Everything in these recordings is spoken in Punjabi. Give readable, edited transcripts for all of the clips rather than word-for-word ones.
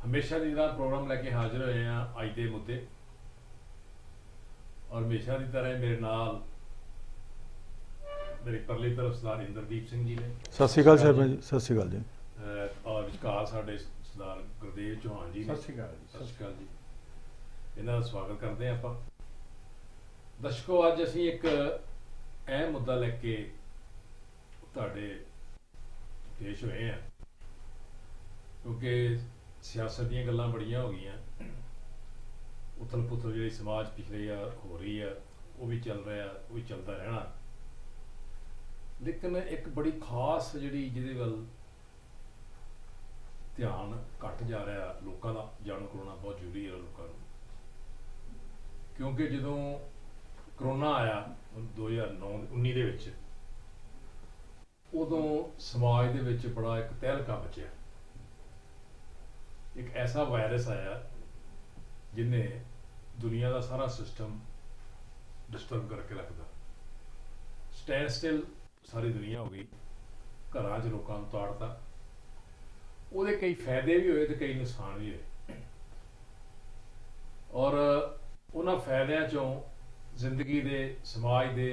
हमेशा की तरह प्रोग्राम लैके हाजिर होए हैं अज के मुद्दे और हमेशा की तरह मेरे नाल मेरी परली तरफ सरदार इंद्रदीप सिंह जी ने। सत श्री अकाल साहब जी। सत श्री अकाल जी। और विचकार साडे सरदार गुरदेव चौहान जी ने। सत श्री अकाल जी। सत श्री अकाल जी। इन्हां दा स्वागत करते हैं आपां। दर्शकों, अज असीं एक अहम मुद्दा लैके तुहाडे पेश होए हैं क्योंकि सियासत दी गल्लां बड़ियां हो गईयां, उथल पुथल जी समाज पिछले हो रही है वो भी चल रहा है, वो भी चलता रहना। लेकिन एक बड़ी खास जी जिहदे वल ध्यान घट जा रहा लोगों का जाणू करवाना बहुत जरूरी है लोगों को, क्योंकि जो करोना आया 2019 दे विच उदों समाज दे विच बड़ा एक तहलका बचिया। एक ऐसा वायरस आया जिन्हें दुनिया का सारा सिस्टम डिस्टर्ब करके रखता। स्टैंड स्टिल सारी दुनिया हो गई, घरां च लोगों को ताड़ता। ਉਹਦੇ कई फायदे भी होए तो कई नुकसान भी होए, और उन्हां फायदियां चों जिंदगी दे समाज दे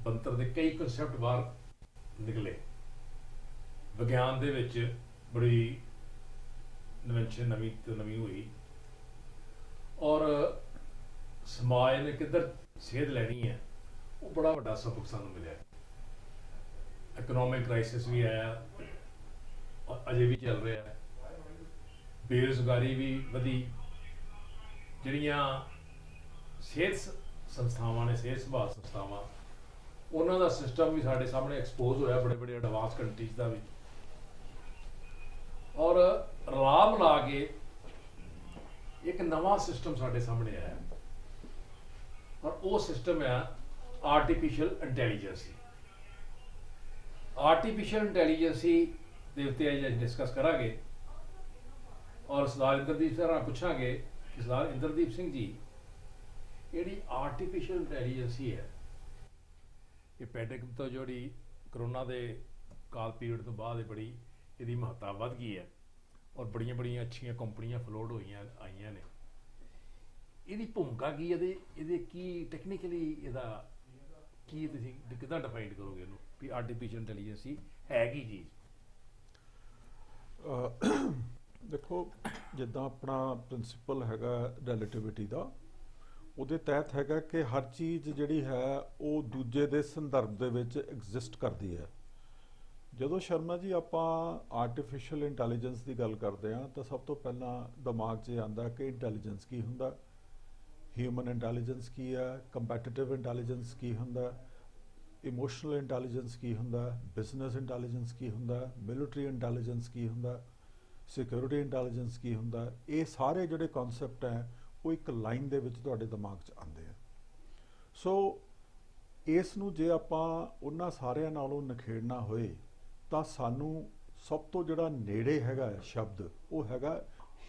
बनतर दे कई कंसैप्ट बाहर निकले। विज्ञान दे विच बड़ी इन्वेंशन नवी तो नवी हुई और समाज ने किधर सेध लैनी है वो बड़ा वड्डा सबक सानू मिले। इकनॉमिक क्राइसिस भी आया और अजे भी चल रहा है, बेरोजगारी भी वधी, जिहड़ियां सेहत संस्थावां ने सेहत संभाल संस्थावां उन्हां दा सिस्टम भी साडे सामने एक्सपोज होया, बड़े बड़े एडवांस कंट्रीज का भी। और रला मिला के एक नवा सिस्टम साडे सामने आया और वो सिस्टम है आर्टिफिशियल इंटैलीजेंसी। आर्टिफिशियल इंटैलीजेंसी के उत्ते अज डिस्कस करांगे और सरदार इंद्रदीप सर पूछांगे कि सरदार इंद्रदीप सिंह जी, जिहड़ी आर्टिफिशियल इंटैलीजेंसी है ये पैंडेमिक तो जी करोना के काल पीरियड तो बाद बड़ी इसकी महत्ता वध गई है और बड़ियां बड़ियां अच्छियां कंपनियां फ्लोट हुई आईयां ने। इसकी भूमिका की है, ये की टैक्नीकली इसका की तुसीं किदां डिफाइन करोगे इहनूं भी आर्टिफिशियल इंटैलीजेंसी है की चीज़? देखो, जिद्दां अपना प्रिंसिपल हैगा रिलेटिविटी का, ਉਹਦੇ तहत हैगा कि हर चीज़ जिहड़ी है वो दूजे के संदर्भ दे विच एग्जिस्ट करती है। ਜਦੋਂ शर्मा जी ਆਪਾਂ आर्टिफिशियल इंटैलीजेंस की गल करते हैं तो सब तो पहला दिमाग 'ਚ आंदा कि इंटैलीजेंस की हुंदा, ह्यूमन इंटैलीजेंस की है, कंपैटिटिव इंटैलीजेंस की हुंदा, इमोशनल इंटैलीजेंस की हुंदा, बिजनेस इंटैलीजेंस की हुंदा, मिलिटरी इंटैलीजेंस की हुंदा, सिक्योरिटी इंटैलीजेंस की हुंदा। ये सारे जिहड़े कॉन्सैप्ट हैं वो एक लाइन दे विच तुहाडे दिमाग 'ਚ आंदे हैं। सो इस नूं जे आपां उन्हां सारिਆਂ नालों नखेड़ना होए ਤਾਂ ਸਾਨੂੰ ਸਭ ਤੋਂ ਜਿਹੜਾ ਨੇੜੇ ਹੈਗਾ ਸ਼ਬਦ ਉਹ ਹੈਗਾ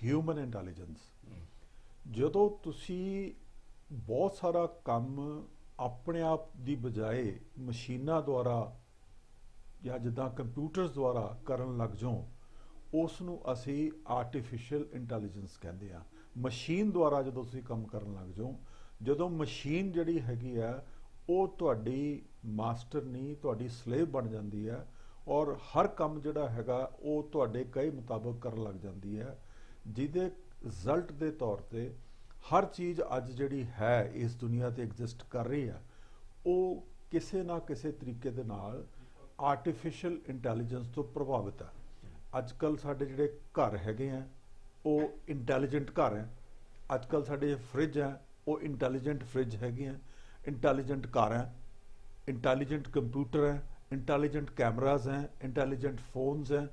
ਹਿਊਮਨ ਇੰਟੈਲੀਜੈਂਸ। ਜਦੋਂ ਤੁਸੀਂ ਬਹੁਤ ਸਾਰਾ ਕੰਮ ਆਪਣੇ ਆਪ ਦੀ ਬਜਾਏ ਮਸ਼ੀਨਾਂ ਦੁਆਰਾ ਜਾਂ ਜਿੱਦਾਂ ਕੰਪਿਊਟਰਸ ਦੁਆਰਾ ਕਰਨ ਲੱਗ ਜਾਓ, ਉਸ ਨੂੰ ਅਸੀਂ ਆਰਟੀਫਿਸ਼ੀਅਲ ਇੰਟੈਲੀਜੈਂਸ ਕਹਿੰਦੇ ਆ। ਮਸ਼ੀਨ ਦੁਆਰਾ ਜਦੋਂ ਤੁਸੀਂ ਕੰਮ ਕਰਨ ਲੱਗ ਜਾਓ, ਜਦੋਂ ਮਸ਼ੀਨ ਜਿਹੜੀ ਹੈਗੀ ਆ ਉਹ ਤੁਹਾਡੀ ਮਾਸਟਰ ਨਹੀਂ, ਤੁਹਾਡੀ ਸਲੇਵ ਬਣ ਜਾਂਦੀ ਹੈ और हर काम जिहड़ा हैगा वो तुहाडे कहे मुताबिक करन लग जाती है, जिहदे रिजल्ट के तौर पर हर चीज़ अज जिहड़ी है इस दुनिया ते एग्जिस्ट कर रही है वो किसी ना किसी तरीके दे नाल आर्टिफिशियल इंटैलीजेंस तो प्रभावित है। अजकल साडे जिहड़े घर हैगे हैं वो इंटैलीजेंट घर हैं, अजकल साडे फ्रिज हैं वो इंटैलीजेंट फ्रिज हैगे हैं, इंटैलीजेंट कार हैं, इंटैलीजेंट कंप्यूटर हैं, इंटैलीजेंट कैमराज हैं, इंटैलीजेंट फोन्स हैं,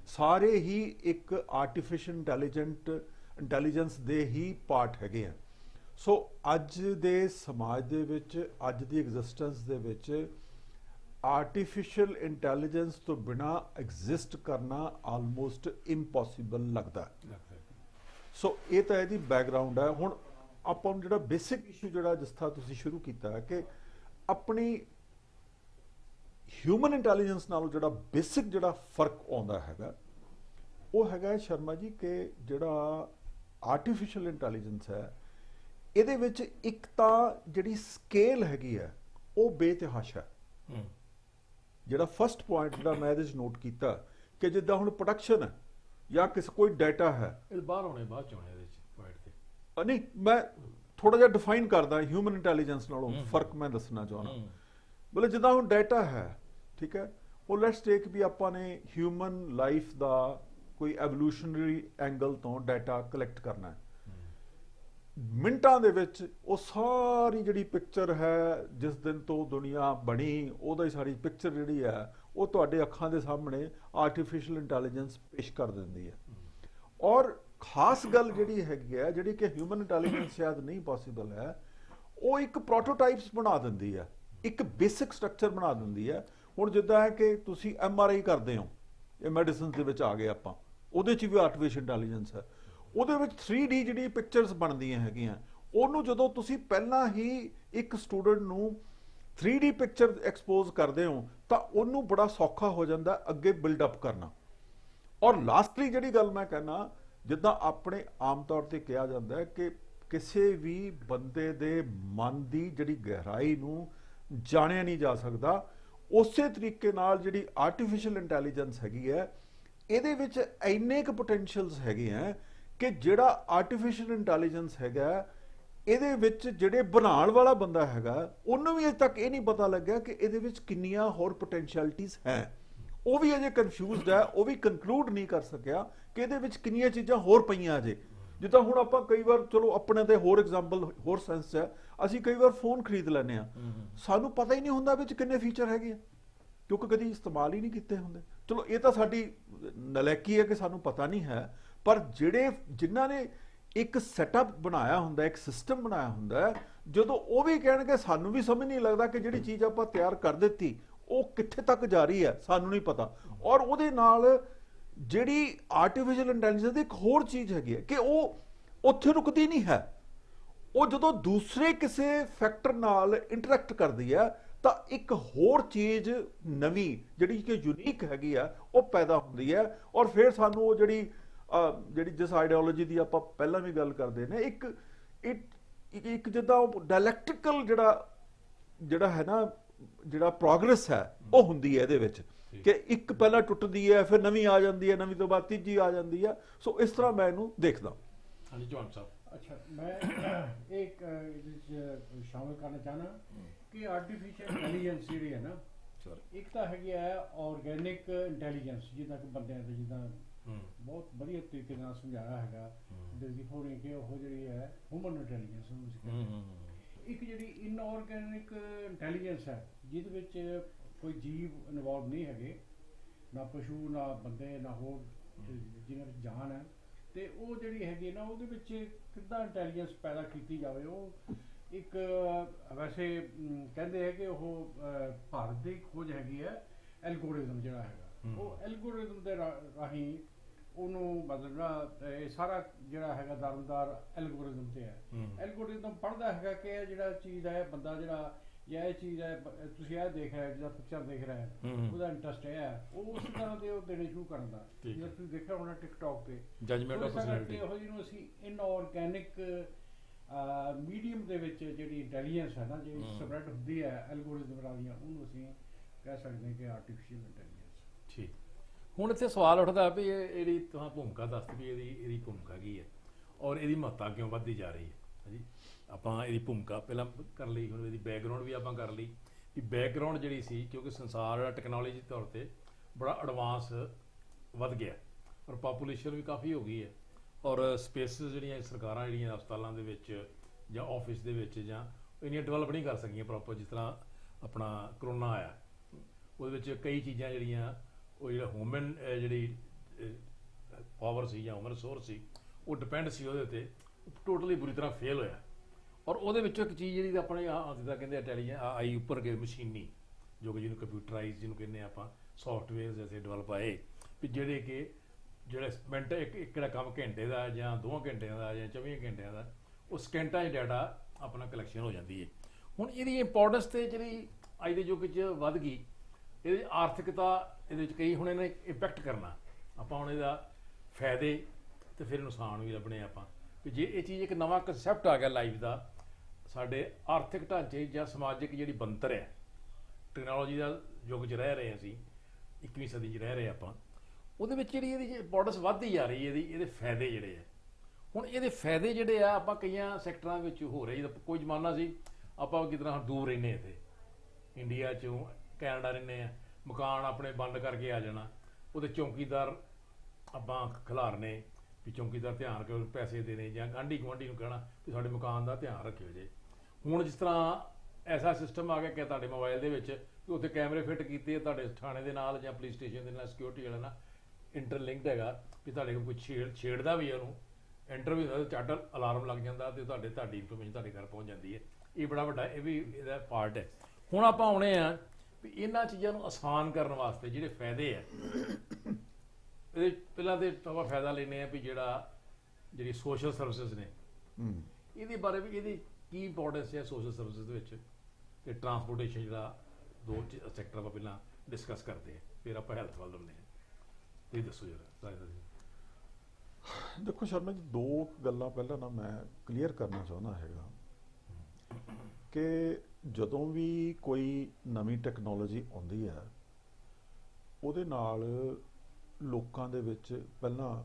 सारे ही एक आर्टिफिशियल इंटैलीजेंस दे ही पार्ट हैगे हैं। सो अज दे समाज दे विच, अज दी एग्जिस्टेंस दे विच आर्टिफिशियल इंटैलीजेंस तो बिना एग्जिस्ट करना आलमोस्ट इंपॉसिबल लगता है। सो ये तो यदी बैकग्राउंड है। हुण आपां नूं जिहड़ा बेसिक इशू जिहड़ा जिस तरह तुसीं शुरू कीता है कि अपनी ह्यूमन इंटैलीजेंस नालों जिहड़ा बेसिक जिहड़ा फर्क आउंदा हैगा ਉਹ ਹੈਗਾ ਸ਼ਰਮਾ ਜੀ ਕਿ ਜਿਹੜਾ ਆਰਟੀਫਿਸ਼ੀਅਲ ਇੰਟੈਲੀਜੈਂਸ ਹੈ ਇਹਦੇ ਵਿੱਚ ਇੱਕ ਤਾਂ ਜਿਹੜੀ ਸਕੇਲ ਹੈਗੀ ਹੈ ਉਹ ਬੇਤਹਾਸ਼ਾ ਹੈ। ਜਿਹੜਾ ਫਸਟ ਪੁਆਇੰਟ ਜਿਹੜਾ ਮੈਂ ਇਹਦੇ 'ਚ ਨੋਟ ਕੀਤਾ ਕਿ ਜਿੱਦਾਂ ਹੁਣ ਪ੍ਰੋਡਕਸ਼ਨ ਹੈ ਜਾਂ ਕੋਈ ਡਾਟਾ ਹੈ, ਇਹ ਬਾਹਰ ਆਉਣੇ ਬਾਅਦ ਚ ਆਉਣੇ ਇਹਦੇ ਚ ਪੁਆਇੰਟ ਤੇ ਨਹੀਂ ਮੈਂ ਥੋੜਾ ਜਿਹਾ ਡਿਫਾਈਨ ਕਰਦਾ ਹਿਊਮਨ ਇੰਟੈਲੀਜੈਂਸ ਨਾਲੋਂ ਫਰਕ ਮੈਂ ਦੱਸਣਾ ਚਾਹੁੰਦਾ। ਮਤਲਬ ਜਿੱਦਾਂ ਹੁਣ ਡਾਟਾ ਹੈ, ਠੀਕ ਹੈ, ਉਹ ਲੈਟਸ ਟੇਕ ਵੀ ਆਪਾਂ ਨੇ ਹਿਊਮਨ ਲਾਈਫ ਦਾ ਕੋਈ ਐਵੋਲੂਸ਼ਨਰੀ ਐਂਗਲ ਤੋਂ ਡਾਟਾ ਕਲੈਕਟ ਕਰਨਾ ਹੈ। ਮਿੰਟਾਂ ਦੇ ਵਿੱਚ ਉਹ ਸਾਰੀ ਜਿਹੜੀ ਪਿਕਚਰ ਹੈ ਜਿਸ ਦਿਨ ਤੋਂ ਦੁਨੀਆ ਬਣੀ ਉਹਦਾ ਹੀ ਸਾਰੀ ਪਿਕਚਰ ਜਿਹੜੀ ਹੈ ਉਹ ਤੁਹਾਡੇ ਅੱਖਾਂ ਦੇ ਸਾਹਮਣੇ ਆਰਟੀਫਿਸ਼ੀਅਲ ਇੰਟੈਲੀਜੈਂਸ ਪੇਸ਼ ਕਰ ਦਿੰਦੀ ਹੈ। ਔਰ ਖਾਸ ਗੱਲ ਜਿਹੜੀ ਹੈਗੀ ਹੈ, ਜਿਹੜੀ ਕਿ ਹਿਊਮਨ ਇੰਟੈਲੀਜੈਂਸ ਸ਼ਾਇਦ ਨਹੀਂ ਪੋਸੀਬਲ ਹੈ, ਉਹ ਇੱਕ ਪ੍ਰੋਟੋਟਾਈਪਸ ਬਣਾ ਦਿੰਦੀ ਹੈ, ਇੱਕ ਬੇਸਿਕ ਸਟਰਕਚਰ ਬਣਾ ਦਿੰਦੀ ਹੈ। ਹੁਣ ਜਿੱਦਾਂ ਹੈ ਕਿ ਤੁਸੀਂ MRI ਕਰਦੇ ਹੋ, ਇਹ ਮੈਡੀਸਿਨ ਦੇ ਵਿੱਚ ਆ ਗਏ ਆਪਾਂ, ਉਹਦੇ 'ਚ ਵੀ ਆਰਟੀਫਿਸ਼ੀਅਲ ਇੰਟੈਲੀਜੈਂਸ ਹੈ। ਉਹਦੇ ਵਿੱਚ 3D ਜਿਹੜੀ ਪਿਕਚਰਸ ਬਣਦੀਆਂ ਹੈਗੀਆਂ, ਉਹਨੂੰ ਜਦੋਂ ਤੁਸੀਂ ਪਹਿਲਾਂ ਹੀ ਇੱਕ ਸਟੂਡੈਂਟ ਨੂੰ 3D ਪਿਕਚਰ ਐਕਸਪੋਜ਼ ਕਰਦੇ ਹੋ ਤਾਂ ਉਹਨੂੰ ਬੜਾ ਸੌਖਾ ਹੋ ਜਾਂਦਾ ਅੱਗੇ ਬਿਲਡ ਅਪ ਕਰਨਾ। ਔਰ ਲਾਸਟਲੀ ਜਿਹੜੀ ਗੱਲ ਮੈਂ ਕਹਿਣਾ, ਜਿੱਦਾਂ ਆਪਣੇ ਆਮ ਤੌਰ ਤੇ ਕਿਹਾ ਜਾਂਦਾ ਹੈ ਕਿ ਕਿਸੇ ਵੀ ਬੰਦੇ ਦੇ ਮਨ ਦੀ ਜਿਹੜੀ ਗਹਿਰਾਈ ਨੂੰ ਜਾਣਿਆ ਨਹੀਂ ਜਾ ਸਕਦਾ, ਉਸੇ ਤਰੀਕੇ ਨਾਲ ਜਿਹੜੀ ਆਰਟੀਫਿਸ਼ੀਅਲ ਇੰਟੈਲੀਜੈਂਸ ਹੈਗੀ ਹੈ ਇਹਦੇ ਵਿੱਚ ਇੰਨੇ ਕੁ ਪੋਟੈਂਸ਼ੀਅਲਸ ਹੈਗੇ ਆ ਕਿ ਜਿਹੜਾ ਆਰਟੀਫਿਸ਼ੀਅਲ ਇੰਟੈਲੀਜੈਂਸ ਹੈਗਾ ਇਹਦੇ ਵਿੱਚ ਜਿਹੜੇ ਬਣਾਉਣ ਵਾਲਾ ਬੰਦਾ ਹੈਗਾ ਉਹਨੂੰ ਵੀ ਅਜੇ ਤੱਕ ਇਹ ਨਹੀਂ ਪਤਾ ਲੱਗਿਆ ਕਿ ਇਹਦੇ ਵਿੱਚ ਕਿੰਨੀਆਂ ਹੋਰ ਪੋਟੈਂਸ਼ੀਅਲਿਟੀਜ਼ ਹੈ। ਉਹ ਵੀ ਅਜੇ ਕਨਫਿਊਜ਼ਡ ਹੈ, ਉਹ ਵੀ ਕਨਕਲੂਡ ਨਹੀਂ ਕਰ ਸਕਿਆ ਕਿ ਇਹਦੇ ਵਿੱਚ ਕਿੰਨੀਆਂ ਚੀਜ਼ਾਂ ਹੋਰ ਪਈਆਂ ਅਜੇ। ਜਿੱਦਾਂ ਹੁਣ ਆਪਾਂ ਕਈ ਵਾਰ, ਚਲੋ ਆਪਣੇ ਤੇ ਹੋਰ ਐਗਜ਼ਾਮਪਲ ਹੋਰ ਸੈਂਸ ਹੈ, ਅਸੀਂ ਕਈ ਵਾਰ ਫੋਨ ਖਰੀਦ ਲੈਂਦੇ ਆ, ਸਾਨੂੰ ਪਤਾ ਹੀ ਨਹੀਂ ਹੁੰਦਾ ਵਿੱਚ ਕਿੰਨੇ ਫੀਚਰ ਹੈਗੇ ਆ ਕਿਉਂਕਿ ਕਦੀ ਇਸਤੇਮਾਲ ਹੀ ਨਹੀਂ ਕੀਤੇ ਹੁੰਦੇ। ਚਲੋ ਇਹ ਤਾਂ ਸਾਡੀ ਨਲਾਇਕੀ ਹੈ ਕਿ ਸਾਨੂੰ ਪਤਾ ਨਹੀਂ ਹੈ, ਪਰ ਜਿਨ੍ਹਾਂ ਨੇ ਇੱਕ ਸੈਟਅਪ ਬਣਾਇਆ ਹੁੰਦਾ, ਇੱਕ ਸਿਸਟਮ ਬਣਾਇਆ ਹੁੰਦਾ, ਜਦੋਂ ਉਹ ਵੀ ਕਹਿਣਗੇ ਸਾਨੂੰ ਵੀ ਸਮਝ ਨਹੀਂ ਲੱਗਦਾ ਕਿ ਜਿਹੜੀ ਚੀਜ਼ ਆਪਾਂ ਤਿਆਰ ਕਰ ਦਿੱਤੀ ਉਹ ਕਿੱਥੇ ਤੱਕ ਜਾ ਰਹੀ ਹੈ, ਸਾਨੂੰ ਨਹੀਂ ਪਤਾ। ਔਰ ਉਹਦੇ ਨਾਲ ਜਿਹੜੀ ਆਰਟੀਫਿਸ਼ੀਅਲ ਇੰਟੈਲੀਜੈਂਸ ਦੀ ਇੱਕ ਹੋਰ ਚੀਜ਼ ਹੈਗੀ ਹੈ ਕਿ ਉਹ ਉੱਥੇ ਰੁਕਦੀ ਨਹੀਂ ਹੈ, ਉਹ ਜਦੋਂ ਦੂਸਰੇ ਕਿਸੇ ਫੈਕਟਰ ਨਾਲ ਇੰਟਰੈਕਟ ਕਰਦੀ ਹੈ ਤਾਂ ਇੱਕ ਹੋਰ ਚੀਜ਼ ਨਵੀਂ ਜਿਹੜੀ ਕਿ ਯੂਨੀਕ ਹੈਗੀ ਆ ਉਹ ਪੈਦਾ ਹੁੰਦੀ ਹੈ। ਔਰ ਫਿਰ ਸਾਨੂੰ ਉਹ ਜਿਹੜੀ ਜਿਸ ਆਈਡੀਓਲੋਜੀ ਦੀ ਆਪਾਂ ਪਹਿਲਾਂ ਵੀ ਗੱਲ ਕਰਦੇ ਨੇ, ਇੱਕ ਜਿੱਦਾਂ ਉਹ ਡਾਇਲੈਕਟ੍ਰਿਕਲ ਜਿਹੜਾ ਹੈ ਨਾ, ਜਿਹੜਾ ਪ੍ਰੋਗਰੈਸ ਹੈ ਉਹ ਹੁੰਦੀ ਹੈ ਇਹਦੇ ਵਿੱਚ ਕਿ ਇੱਕ ਪਹਿਲਾਂ ਟੁੱਟਦੀ ਹੈ, ਫਿਰ ਨਵੀਂ ਆ ਜਾਂਦੀ ਹੈ, ਨਵੀਂ ਤੋਂ ਬਾਅਦ ਤੀਜੀ ਆ ਜਾਂਦੀ ਹੈ। ਸੋ ਇਸ ਤਰ੍ਹਾਂ ਮੈਂ ਇਹਨੂੰ ਦੇਖਦਾ। ਹਾਂਜੀ ਜਵਾਨ ਸਾਹਿਬ। अच्छा, मैं एक शामिल करना चाहना कि आर्टिफिशियल इंटैलीजेंस जी है ना, एक तो है ऑर्गेनिक इंटैलीजेंस जिदा कि बंदे जिदा बहुत बढ़िया तरीके समझाया है डिफोनी कि वो जी है ह्यूमन इंटैलीजेंस। एक जी इनऑर्गेनिक इंटैलीजेंस है जिद कोई जीव इनवॉल्व नहीं है, ना पशु ना बंदे ना होर जिन्हें जान है, ਤੇ ਉਹ ਜਿਹੜੀ ਹੈਗੀ ਨਾ ਉਹਦੇ ਵਿੱਚ ਕਿੱਦਾਂ ਇੰਟੈਲੀਜੈਂਸ ਪੈਦਾ ਕੀਤੀ ਜਾਵੇ। ਉਹ ਇੱਕ ਵੈਸੇ ਕਹਿੰਦੇ ਹੈ ਕਿ ਉਹ ਭਾਰਤ ਦੀ ਖੋਜ ਹੈਗੀ ਹੈ ਐਲਗੋਰਿਜ਼ਮ ਜਿਹੜਾ ਹੈਗਾ, ਉਹ ਐਲਗੋਰਿਜ਼ਮ ਦੇ ਰਾਹੀਂ ਉਹਨੂੰ ਬਦਲਣਾ, ਇਹ ਸਾਰਾ ਜਿਹੜਾ ਹੈਗਾ ਦਾਰਮਦਾਰ ਐਲਗੋਰਿਜ਼ਮ ਤੇ ਹੈ। ਐਲਗੋਰਿਜ਼ਮ ਪੜ੍ਹਦਾ ਹੈਗਾ ਕਿ ਇਹ ਜਿਹੜਾ ਚੀਜ਼ ਹੈ ਬੰਦਾ ਜਿਹੜਾ ਜਾਂ ਇਹ ਚੀਜ਼ ਹੈ ਤੁਸੀਂ ਇਹ ਦੇਖ ਰਿਹਾ ਜਿਹਦਾ ਪਿਕਚਰ ਦੇਖ ਰਿਹਾ ਉਹਦਾ ਇੰਟਰਸਟ ਹੈ, ਉਹ ਉਸ ਤਰ੍ਹਾਂ ਦੇ ਉਹ ਦੇਣੇ ਸ਼ੁਰੂ ਕਰਨ ਦਾ। ਜਿਵੇਂ ਤੁਸੀਂ ਦੇਖਿਆ ਹੋਣਾ ਟਿਕਟੌਕ ਤੇ ਜਜਮੈਂਟ ਆਫ ਪਰਸਨੈਲਿਟੀ, ਇਹੋ ਜਿਹੀ ਅਸੀਂ ਇਨਆਰਗੈਨਿਕ ਮੀਡੀਅਮ ਦੇ ਵਿੱਚ ਜਿਹੜੀ ਇੰਟੈਲੀਜੈਂਸ ਹੈ ਨਾ, ਜਿਹੜੀ ਸਪਰੈਡ ਹੁੰਦੀ ਹੈ ਐਲਗੋਰਿਜ਼ਮ ਰਾਹੀਂ, ਉਹਨੂੰ ਅਸੀਂ ਕਹਿ ਸਕਦੇ ਹਾਂ ਕਿ ਆਰਟੀਫਿਸ਼ੀਅਲ ਇੰਟੈਲੀਜੈਂਸ। ਠੀਕ। ਹੁਣ ਇੱਥੇ ਸਵਾਲ ਉੱਠਦਾ ਵੀ ਇਹ ਜਿਹੜੀ ਤੁਸੀਂ ਭੂਮਿਕਾ ਦੱਸਦੀ ਵੀ ਇਹਦੀ ਭੂਮਿਕਾ ਕੀ ਹੈ ਔਰ ਇਹਦੀ ਮਹੱਤਤਾ ਕਿਉਂ ਵੱਧਦੀ ਜਾ ਰਹੀ ਹੈ। ਹਾਂਜੀ, ਆਪਾਂ ਇਹਦੀ ਭੂਮਿਕਾ ਪਹਿਲਾਂ ਕਰ ਲਈ, ਹੁਣ ਇਹਦੀ ਬੈਕਗਰਾਊਂਡ ਵੀ ਆਪਾਂ ਕਰ ਲਈ ਵੀ ਬੈਕਗਰਾਊਂਡ ਜਿਹੜੀ ਸੀ, ਕਿਉਂਕਿ ਸੰਸਾਰ ਟੈਕਨੋਲੋਜੀ ਤੌਰ 'ਤੇ ਬੜਾ ਐਡਵਾਂਸ ਵੱਧ ਗਿਆ ਔਰ ਪਾਪੂਲੇਸ਼ਨ ਵੀ ਕਾਫੀ ਹੋ ਗਈ ਹੈ ਔਰ ਸਪੇਸਿਸ ਜਿਹੜੀਆਂ ਸਰਕਾਰਾਂ ਜਿਹੜੀਆਂ ਹਸਪਤਾਲਾਂ ਦੇ ਵਿੱਚ ਜਾਂ ਆਫਿਸ ਦੇ ਵਿੱਚ ਜਾਂ ਇੰਨੀਆਂ ਡਿਵੈਲਪ ਨਹੀਂ ਕਰ ਸਕੀਆਂ ਪ੍ਰੋਪਰ। ਜਿਸ ਤਰ੍ਹਾਂ ਆਪਣਾ ਕਰੋਨਾ ਆਇਆ, ਉਹਦੇ ਵਿੱਚ ਕਈ ਚੀਜ਼ਾਂ ਜਿਹੜੀਆਂ ਉਹ ਜਿਹੜਾ ਹਿਊਮਨ ਜਿਹੜੀ ਪਾਵਰ ਸੀ ਜਾਂ ਹਿਊਮਨ ਰਿਸੋਰਸ ਸੀ ਉਹ ਡਿਪੈਂਡ ਸੀ ਉਹਦੇ ਉੱਤੇ, ਟੋਟਲੀ ਬੁਰੀ ਤਰ੍ਹਾਂ ਫੇਲ ਹੋਇਆ। ਔਰ ਉਹਦੇ ਵਿੱਚੋਂ ਇੱਕ ਚੀਜ਼ ਜਿਹੜੀ ਆਪਣੇ ਜਿੱਦਾਂ ਕਹਿੰਦੇ ਇੰਟੈਲੀਜੈਂਸ ਆਈ ਉੱਪਰ ਗਏ ਮਸ਼ੀਨੀ, ਜੋ ਕਿ ਜਿਹਨੂੰ ਕੰਪਿਊਟਰਾਈਜ਼ ਜਿਹਨੂੰ ਕਹਿੰਦੇ ਆਪਾਂ ਸੌਫਟਵੇਅਰਸ ਐਸੇ ਡਿਵੈਲਪ ਆਏ ਵੀ ਜਿਹੜੇ ਕਿ ਜਿਹੜਾ ਮਿੰਟ ਇੱਕ ਜਿਹੜਾ ਕੰਮ ਘੰਟੇ ਦਾ ਜਾਂ 2 ਘੰਟਿਆਂ ਦਾ ਜਾਂ 24 ਘੰਟਿਆਂ ਦਾ, ਉਹ ਸਕਿੰਟਾਂ 'ਚ ਡਾਟਾ ਆਪਣਾ ਕਲੈਕਸ਼ਨ ਹੋ ਜਾਂਦੀ ਹੈ। ਹੁਣ ਇਹਦੀ ਇੰਪੋਰਟੈਂਸ ਤੇ ਜਿਹੜੀ ਅੱਜ ਦੇ ਯੁੱਗ 'ਚ ਵੱਧ ਗਈ, ਇਹਦੀ ਆਰਥਿਕਤਾ ਇਹਦੇ ਵਿੱਚ ਕਈ ਹੁਣ ਇਹਨੇ ਇੰਪੈਕਟ ਕਰਨਾ। ਆਪਾਂ ਹੁਣ ਇਹਦਾ ਫਾਇਦੇ ਤੇ ਫਿਰ ਨੁਕਸਾਨ ਵੀ ਲੱਭਣੇ ਆਪਾਂ ਕਿ ਜੇ ਇਹ ਚੀਜ਼ ਇੱਕ ਨਵਾਂ ਕਨਸੈਪਟ ਆ ਗਿਆ ਲਾਈਫ ਦਾ ਸਾਡੇ ਆਰਥਿਕ ਢਾਂਚੇ ਜਾਂ ਸਮਾਜਿਕ ਜਿਹੜੀ ਬਣਤਰ ਹੈ ਟੈਕਨੋਲੋਜੀ ਦਾ ਯੁੱਗ 'ਚ ਰਹਿ ਰਹੇ ਅਸੀਂ 21ਵੀਂ ਸਦੀ 'ਚ ਰਹਿ ਰਹੇ ਆਪਾਂ ਉਹਦੇ ਵਿੱਚ ਜਿਹੜੀ ਇਹਦੀ ਇੰਪੋਰਟੈਂਸ ਵੱਧਦੀ ਜਾ ਰਹੀ ਹੈ ਇਹਦੇ ਫਾਇਦੇ ਜਿਹੜੇ ਆ ਹੁਣ ਇਹਦੇ ਫਾਇਦੇ ਜਿਹੜੇ ਆ ਆਪਾਂ ਕਈਆਂ ਸੈਕਟਰਾਂ ਵਿੱਚ ਹੋ ਰਹੇ ਜਿੱਦਾਂ ਕੋਈ ਜ਼ਮਾਨਾ ਸੀ ਆਪਾਂ ਕਿਸ ਤਰ੍ਹਾਂ ਦੂਰ ਰਹਿੰਦੇ ਇੱਥੇ ਇੰਡੀਆ 'ਚੋਂ ਕੈਨੇਡਾ ਰਹਿੰਦੇ ਆ ਮਕਾਨ ਆਪਣੇ ਬੰਦ ਕਰਕੇ ਆ ਜਾਣਾ ਉਹਦੇ ਚੌਕੀਦਾਰ ਆਪਾਂ ਖਿਲਾਰਨੇ ਵੀ ਚੌਕੀਦਾਰ ਧਿਆਨ ਰੱਖਿਓ ਪੈਸੇ ਦੇਣੇ ਜਾਂ ਆਂਢੀ ਗੁਆਂਢੀ ਨੂੰ ਕਹਿਣਾ ਵੀ ਸਾਡੇ ਮਕਾਨ ਦਾ ਧਿਆਨ ਰੱਖਿਓ ਜੇ ਹੁਣ ਜਿਸ ਤਰ੍ਹਾਂ ਐਸਾ ਸਿਸਟਮ ਆ ਗਿਆ ਕਿ ਤੁਹਾਡੇ ਮੋਬਾਈਲ ਦੇ ਵਿੱਚ ਵੀ ਉੱਥੇ ਕੈਮਰੇ ਫਿੱਟ ਕੀਤੇ ਆ ਤੁਹਾਡੇ ਥਾਣੇ ਦੇ ਨਾਲ ਜਾਂ ਪੁਲਿਸ ਸਟੇਸ਼ਨ ਦੇ ਨਾਲ ਸਿਕਿਉਰਿਟੀ ਵਾਲਾ ਨਾਲ ਇੰਟਰਲਿੰਕਡ ਹੈਗਾ ਵੀ ਤੁਹਾਡੇ ਕੋਲ ਕੋਈ ਛੇੜਦਾ ਵੀ ਉਹਨੂੰ ਐਂਟਰ ਵੀ ਹੁੰਦਾ ਝੱਟ ਅਲਾਰਮ ਲੱਗ ਜਾਂਦਾ ਤੇ ਤੁਹਾਡੀ ਇਨਫੋਰਮੇਸ਼ਨ ਤੁਹਾਡੇ ਘਰ ਪਹੁੰਚ ਜਾਂਦੀ ਹੈ ਇਹ ਬੜਾ ਵੱਡਾ ਇਹ ਵੀ ਇਹਦਾ ਪਾਰਟ ਹੈ ਹੁਣ ਆਪਾਂ ਆਉਣੇ ਆ ਵੀ ਇਹਨਾਂ ਚੀਜ਼ਾਂ ਨੂੰ ਆਸਾਨ ਕਰਨ ਵਾਸਤੇ ਜਿਹੜੇ ਫਾਇਦੇ ਆ ਇਹਦੇ ਪਹਿਲਾਂ ਤੇ ਆਪਾਂ ਫਾਇਦਾ ਲੈਂਦੇ ਆ ਵੀ ਜਿਹੜੀ ਸੋਸ਼ਲ ਸਰਵਿਸਿਜ਼ ਨੇ ਇਹਦੇ ਬਾਰੇ ਵੀ ਇਹਦੀ ਕੀ ਇੰਪੋਰਟੈਂਸ ਹੈ ਸੋਸ਼ਲ ਸਰਵਿਸਿਜ਼ ਦੇ ਵਿੱਚ ਤੇ ਟਰਾਂਸਪੋਰਟੇਸ਼ਨ ਜਿਹੜਾ ਦੋ ਸੈਕਟਰ ਆਪਾਂ ਪਹਿਲਾਂ ਡਿਸਕਸ ਕਰਦੇ ਆ ਫਿਰ ਆਪਾਂ ਹੈਲਥ ਵੱਲ ਆਉਂਦੇ ਹਾਂ ਇਹ ਦੱਸੋ ਜਰਾ ਦੇਖੋ ਸ਼ਰਮਾ ਜੀ ਦੋ ਗੱਲਾਂ ਪਹਿਲਾਂ ਨਾ ਮੈਂ ਕਲੀਅਰ ਕਰਨਾ ਚਾਹੁੰਦਾ ਹੈਗਾ ਕਿ ਜਦੋਂ ਵੀ ਕੋਈ ਨਵੀਂ ਟੈਕਨੋਲੋਜੀ ਆਉਂਦੀ ਹੈ ਉਹਦੇ ਨਾਲ ਲੋਕਾਂ ਦੇ ਵਿੱਚ ਪਹਿਲਾਂ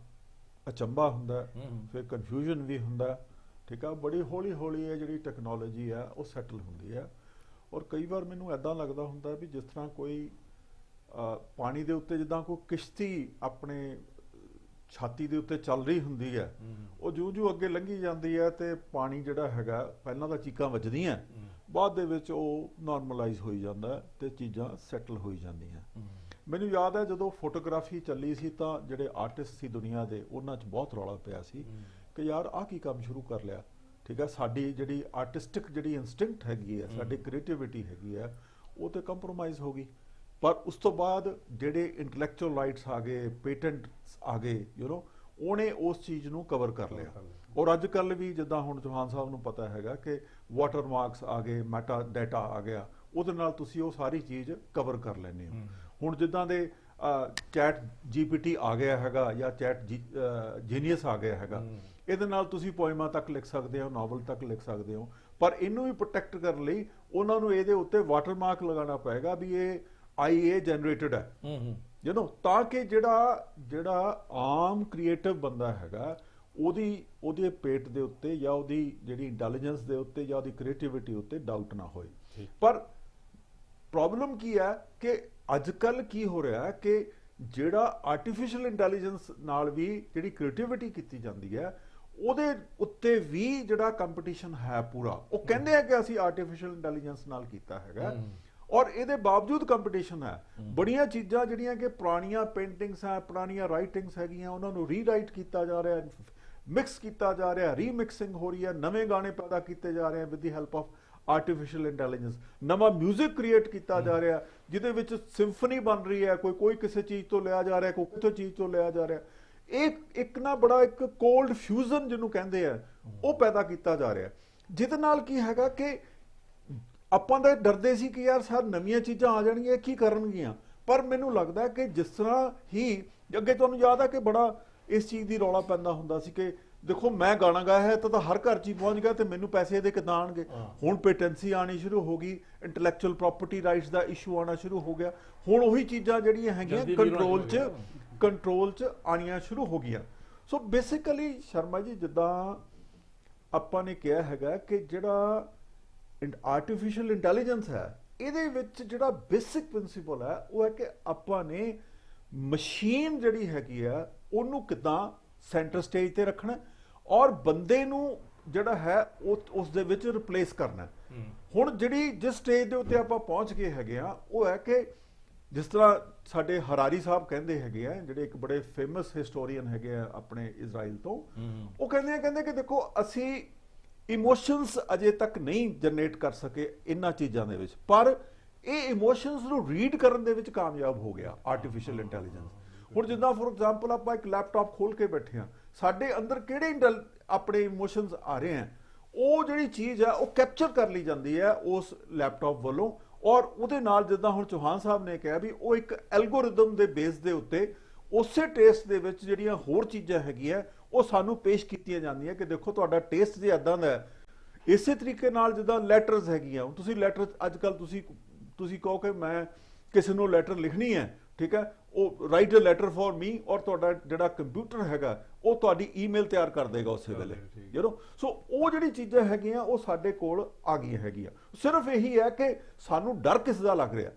ਅਚੰਭਾ ਹੁੰਦਾ ਫਿਰ ਕਨਫਿਊਜ਼ਨ ਵੀ ਹੁੰਦਾ ਠੀਕ ਆ ਬੜੀ ਹੌਲੀ ਹੌਲੀ ਇਹ ਜਿਹੜੀ ਟੈਕਨੋਲੋਜੀ ਆ ਉਹ ਸੈਟਲ ਹੁੰਦੀ ਹੈ ਔਰ ਕਈ ਵਾਰ ਮੈਨੂੰ ਇੱਦਾਂ ਲੱਗਦਾ ਹੁੰਦਾ ਵੀ ਜਿਸ ਤਰ੍ਹਾਂ ਕੋਈ ਪਾਣੀ ਦੇ ਉੱਤੇ ਜਿੱਦਾਂ ਕੋਈ ਕਿਸ਼ਤੀ ਆਪਣੇ ਛਾਤੀ ਦੇ ਉੱਤੇ ਚੱਲ ਰਹੀ ਹੁੰਦੀ ਹੈ ਉਹ ਜਿਉਂ ਅੱਗੇ ਲੰਘੀ ਜਾਂਦੀ ਹੈ ਤੇ ਪਾਣੀ ਜਿਹੜਾ ਹੈਗਾ ਪਹਿਲਾਂ ਤਾਂ ਚੀਕਾਂ ਵੱਜਦੀਆਂ ਬਾਅਦ ਦੇ ਵਿੱਚ ਉਹ ਨਾਰਮਲਾਈਜ਼ ਹੋਈ ਜਾਂਦਾ ਤੇ ਚੀਜ਼ਾਂ ਸੈਟਲ ਹੋਈ ਜਾਂਦੀਆਂ ਮੈਨੂੰ ਯਾਦ ਹੈ ਜਦੋਂ ਫੋਟੋਗ੍ਰਾਫੀ ਚੱਲੀ ਸੀ ਤਾਂ ਜਿਹੜੇ ਆਰਟਿਸਟ ਸੀ ਦੁਨੀਆ ਦੇ ਉਹਨਾਂ 'ਚ ਬਹੁਤ ਰੌਲਾ ਪਿਆ ਸੀ ਕਿ ਯਾਰ ਆਹ ਕੀ ਕੰਮ ਸ਼ੁਰੂ ਕਰ ਲਿਆ ਠੀਕ ਹੈ ਸਾਡੀ ਜਿਹੜੀ ਆਰਟਿਸਟਿਕ ਜਿਹੜੀ ਇੰਸਟਿੰਕਟ ਹੈਗੀ ਹੈ ਸਾਡੀ ਕ੍ਰੀਏਟੀਵਿਟੀ ਹੈਗੀ ਹੈ ਉਹ ਤੇ ਕੰਪਰੋਮਾਈਜ਼ ਹੋ ਗਈ ਪਰ ਉਸ ਤੋਂ ਬਾਅਦ ਜਿਹੜੇ ਇੰਟੈਲੈਕਚੁਅਲ ਰਾਈਟਸ ਆ ਗਏ ਪੇਟੈਂਟਸ ਆ ਗਏ ਉਹਨੇ ਉਸ ਚੀਜ਼ ਨੂੰ ਕਵਰ ਕਰ ਲਿਆ ਔਰ ਅੱਜ ਕੱਲ੍ਹ ਵੀ ਜਿੱਦਾਂ ਹੁਣ ਚੌਹਾਨ ਸਾਹਿਬ ਨੂੰ ਪਤਾ ਹੈਗਾ ਕਿ ਵਾਟਰਮਾਰਕਸ ਆ ਗਏ ਮੈਟਾ ਡਾਟਾ ਆ ਗਿਆ ਉਹਦੇ ਨਾਲ ਤੁਸੀਂ ਉਹ ਸਾਰੀ ਚੀਜ਼ ਕਵਰ ਕਰ ਲੈਂਦੇ ਹੋ ਹੁਣ ਜਿੱਦਾਂ ਦੇ ਚੈਟ GPT ਆ ਗਿਆ ਹੈਗਾ ਜਾਂ ਚੈਟ ਜੀਨੀਅਸ ਆ ਗਿਆ ਹੈਗਾ ਇਹਦੇ ਨਾਲ ਤੁਸੀਂ ਪੋਇਮਾਂ ਤੱਕ ਲਿਖ ਸਕਦੇ ਹੋ ਨਾਵਲ ਤੱਕ ਲਿਖ ਸਕਦੇ ਹੋ ਪਰ ਇਹਨੂੰ ਵੀ ਪ੍ਰੋਟੈਕਟ ਕਰਨ ਲਈ ਉਹਨਾਂ ਨੂੰ ਇਹਦੇ ਉੱਤੇ ਵਾਟਰਮਾਰਕ ਲਗਾਉਣਾ ਪਏਗਾ ਵੀ ਇਹ IA ਜਨਰੇਟਡ ਹੈ ਤਾਂ ਕਿ ਜਿਹੜਾ ਆਮ ਕ੍ਰੀਏਟਿਵ ਬੰਦਾ ਹੈਗਾ ਉਹਦੇ ਪੇਟ ਦੇ ਉੱਤੇ ਜਾਂ ਉਹਦੀ ਜਿਹੜੀ ਇੰਟੈਲੀਜੈਂਸ ਦੇ ਉੱਤੇ ਜਾਂ ਉਹਦੀ ਕ੍ਰੀਏਟੀਵਿਟੀ ਉੱਤੇ ਡਾਊਟ ਨਾ ਹੋਏ ਪਰ ਪ੍ਰੋਬਲਮ ਕੀ ਹੈ ਕਿ ਅੱਜ ਕੱਲ੍ਹ ਕੀ ਹੋ ਰਿਹਾ ਕਿ ਜਿਹੜਾ ਆਰਟੀਫਿਸ਼ੀਅਲ ਇੰਟੈਲੀਜੈਂਸ ਨਾਲ ਵੀ ਜਿਹੜੀ ਕ੍ਰੀਏਟੀਵਿਟੀ ਕੀਤੀ ਜਾਂਦੀ ਹੈ ਉਹਦੇ ਉੱਤੇ ਵੀ ਜਿਹੜਾ ਕੰਪੀਟੀਸ਼ਨ ਹੈ ਪੂਰਾ ਉਹ ਕਹਿੰਦੇ ਆ ਕਿ ਅਸੀਂ ਆਰਟੀਫਿਸ਼ੀਅਲ ਇੰਟੈਲੀਜੈਂਸ ਨਾਲ ਕੀਤਾ ਹੈਗਾ ਔਰ ਇਹਦੇ ਬਾਵਜੂਦ ਕੰਪੀਟੀਸ਼ਨ ਹੈ ਬੜੀਆਂ ਚੀਜ਼ਾਂ ਜਿਹੜੀਆਂ ਕਿ ਪੁਰਾਣੀਆਂ ਪੇਂਟਿੰਗਸ ਹੈ ਪੁਰਾਣੀਆਂ ਰਾਈਟਿੰਗਸ ਹੈਗੀਆਂ ਉਹਨਾਂ ਨੂੰ ਰੀਰਾਈਟ ਕੀਤਾ ਜਾ ਰਿਹਾ ਮਿਕਸ ਕੀਤਾ ਜਾ ਰਿਹਾ ਰੀਮਿਕਸਿੰਗ ਹੋ ਰਹੀ ਹੈ ਨਵੇਂ ਗਾਣੇ ਪੈਦਾ ਕੀਤੇ ਜਾ ਰਹੇ with the help of artificial intelligence ਨਵਾਂ ਮਿਊਜ਼ਿਕ ਕ੍ਰੀਏਟ ਕੀਤਾ ਜਾ ਰਿਹਾ ਜਿਹਦੇ ਵਿੱਚ ਸਿੰਫਨੀ ਬਣ ਰਹੀ ਹੈ ਕੋਈ ਕਿਸੇ ਚੀਜ਼ ਤੋਂ ਲਿਆ ਜਾ ਰਿਹਾ ਕੋਈ ਕਿਸੇ ਚੀਜ਼ ਤੋਂ ਲਿਆ ਜਾ ਰਿਹਾ ਇੱਕ ਨਾ ਬੜਾ ਇੱਕ ਕੋਲਡ ਫਿਊਜ਼ਨ ਜਿਹਨੂੰ ਕਹਿੰਦੇ ਆ ਉਹ ਪੈਦਾ ਕੀਤਾ ਜਾ ਰਿਹਾ ਜਿਹਦੇ ਨਾਲ ਕੀ ਹੈਗਾ ਕਿ ਆਪਾਂ ਤਾਂ ਡਰਦੇ ਸੀ ਕਿ ਯਾਰ ਸਰ ਨਵੀਆਂ ਚੀਜ਼ਾਂ ਆ ਜਾਣਗੀਆਂ ਕੀ ਕਰਨਗੀਆਂ ਪਰ ਮੈਨੂੰ ਲੱਗਦਾ ਕਿ ਜਿਸ ਤਰ੍ਹਾਂ ਹੀ ਅੱਗੇ ਤੁਹਾਨੂੰ ਯਾਦ ਆ ਕਿ ਬੜਾ ਇਸ ਚੀਜ਼ ਦੀ ਰੌਲਾ ਪੈਂਦਾ ਹੁੰਦਾ ਸੀ ਕਿ ਦੇਖੋ ਮੈਂ ਗਾਣਾ ਗਾਇਆ ਹੈ ਤਾਂ ਹਰ ਘਰ 'ਚ ਹੀ ਪਹੁੰਚ ਗਿਆ ਤੇ ਮੈਨੂੰ ਪੈਸੇ ਇਹਦੇ ਕਿੱਦਾਂ ਆਉਣਗੇ ਹੁਣ ਪੇਟੈਂਸੀ ਆਣੀ ਸ਼ੁਰੂ ਹੋ ਗਈ ਇੰਟੈਲੈਕਚੁਅਲ ਪ੍ਰਾਪਰਟੀ ਰਾਈਟਸ ਦਾ ਇਸ਼ੂ ਆਉਣਾ ਸ਼ੁਰੂ ਹੋ ਗਿਆ ਹੁਣ ਉਹੀ ਚੀਜ਼ਾਂ ਜਿਹੜੀਆਂ ਹੈਗੀਆਂ ਕੰਟਰੋਲ 'ਚ ਆਣੀਆਂ ਸ਼ੁਰੂ ਹੋ ਗਈਆਂ ਸੋ ਬੇਸਿਕਲੀ ਸ਼ਰਮਾ ਜੀ ਜਿੱਦਾਂ ਆਪਾਂ ਨੇ ਕਿਹਾ ਹੈਗਾ ਕਿ ਜਿਹੜਾ ਆਰਟੀਫਿਸ਼ੀਅਲ ਇੰਟੈਲੀਜੈਂਸ ਹੈ ਇਹਦੇ ਵਿੱਚ ਜਿਹੜਾ ਬੇਸਿਕ ਪ੍ਰਿੰਸੀਪਲ ਹੈ ਉਹ ਹੈ ਕਿ ਆਪਾਂ ਨੇ ਮਸ਼ੀਨ ਜਿਹੜੀ ਹੈਗੀ ਆ ਉਹਨੂੰ ਕਿੱਦਾਂ ਸੈਂਟਰ ਸਟੇਜ ਤੇ ਰੱਖਣਾ ਔਰ ਬੰਦੇ ਨੂੰ ਜਿਹੜਾ ਹੈ ਉਸ ਦੇ ਵਿੱਚ ਰਿਪਲੇਸ ਕਰਨਾ ਹੁਣ ਜਿਸ ਸਟੇਜ ਦੇ ਉੱਤੇ ਆਪਾਂ ਪਹੁੰਚ ਗਏ ਹੈਗੇ ਆ ਉਹ ਹੈ ਕਿ ਜਿਸ ਤਰ੍ਹਾਂ ਸਾਡੇ ਹਰਾਰੀ ਸਾਹਿਬ ਕਹਿੰਦੇ ਹੈਗੇ ਆ ਜਿਹੜੇ ਇੱਕ ਬੜੇ ਫੇਮਸ ਹਿਸਟੋਰੀਅਨ ਹੈਗੇ ਆ ਆਪਣੇ ਇਜ਼ਰਾਈਲ ਤੋਂ ਉਹ ਕਹਿੰਦੇ ਕਿ ਦੇਖੋ ਅਸੀਂ ਇਮੋਸ਼ਨਸ ਅਜੇ ਤੱਕ ਨਹੀਂ ਜਨਰੇਟ ਕਰ ਸਕੇ ਇਹਨਾਂ ਚੀਜ਼ਾਂ ਦੇ ਵਿੱਚ ਪਰ ਇਹ ਇਮੋਸ਼ਨਸ ਨੂੰ ਰੀਡ ਕਰਨ ਦੇ ਵਿੱਚ ਕਾਮਯਾਬ ਹੋ ਗਿਆ ਆਰਟੀਫਿਸ਼ੀਅਲ ਇੰਟੈਲੀਜੈਂਸ ਹੁਣ ਜਿੱਦਾਂ ਫੋਰ ਐਗਜ਼ਾਮਪਲ ਆਪਾਂ ਇੱਕ ਲੈਪਟਾਪ ਖੋਲ ਕੇ ਬੈਠੇ ਆ ਸਾਡੇ ਅੰਦਰ ਕਿਹੜੇ ਆਪਣੇ ਇਮੋਸ਼ਨਸ ਆ ਰਹੇ ਆ ਉਹ ਜਿਹੜੀ ਚੀਜ਼ ਹੈ ਉਹ ਕੈਪਚਰ ਕਰ ਲਈ ਜਾਂਦੀ ਹੈ ਉਸ ਲੈਪਟਾਪ ਵੱਲੋਂ ਔਰ ਉਹਦੇ ਨਾਲ ਜਿੱਦਾਂ ਹੁਣ ਚੌਹਾਨ ਸਾਹਿਬ ਨੇ ਕਿਹਾ ਵੀ ਉਹ ਇੱਕ ਐਲਗੋਰਿਦਮ ਦੇ ਬੇਸ ਦੇ ਉੱਤੇ ਉਸੇ ਟੇਸਟ ਦੇ ਵਿੱਚ ਜਿਹੜੀਆਂ ਹੋਰ ਚੀਜ਼ਾਂ ਹੈਗੀਆਂ ਉਹ ਸਾਨੂੰ ਪੇਸ਼ ਕੀਤੀਆਂ ਜਾਂਦੀਆਂ ਕਿ ਦੇਖੋ ਤੁਹਾਡਾ ਟੇਸਟ ਜੇ ਇਦਾਂ ਦਾ ਹੈ। ਇਸੇ ਤਰੀਕੇ ਨਾਲ ਜਿੱਦਾਂ ਲੈਟਰਸ ਹੈਗੀਆਂ, ਤੁਸੀਂ ਲੈਟਰ ਅੱਜ ਕੱਲ ਤੁਸੀਂ ਕਹੋ ਕਿ ਮੈਂ ਕਿਸੇ ਨੂੰ ਲੈਟਰ ਲਿਖਣੀ ਹੈ, ਠੀਕ ਹੈ, ਉਹ write a letter for me, ਔਰ ਤੁਹਾਡਾ ਜਿਹੜਾ ਕੰਪਿਊਟਰ ਹੈਗਾ ਉਹ ਤੁਹਾਡੀ ਈਮੇਲ ਤਿਆਰ ਕਰ ਦੇਗਾ ਉਸੇ ਵੇਲੇ, ਸੋ ਉਹ ਜਿਹੜੀ ਚੀਜ਼ਾਂ ਹੈਗੀਆਂ ਉਹ ਸਾਡੇ ਕੋਲ ਆ ਗਈਆਂ ਹੈਗੀਆਂ। ਸਿਰਫ ਇਹੀ ਹੈ ਕਿ ਸਾਨੂੰ ਡਰ ਕਿਸ ਦਾ ਲੱਗ ਰਿਹਾ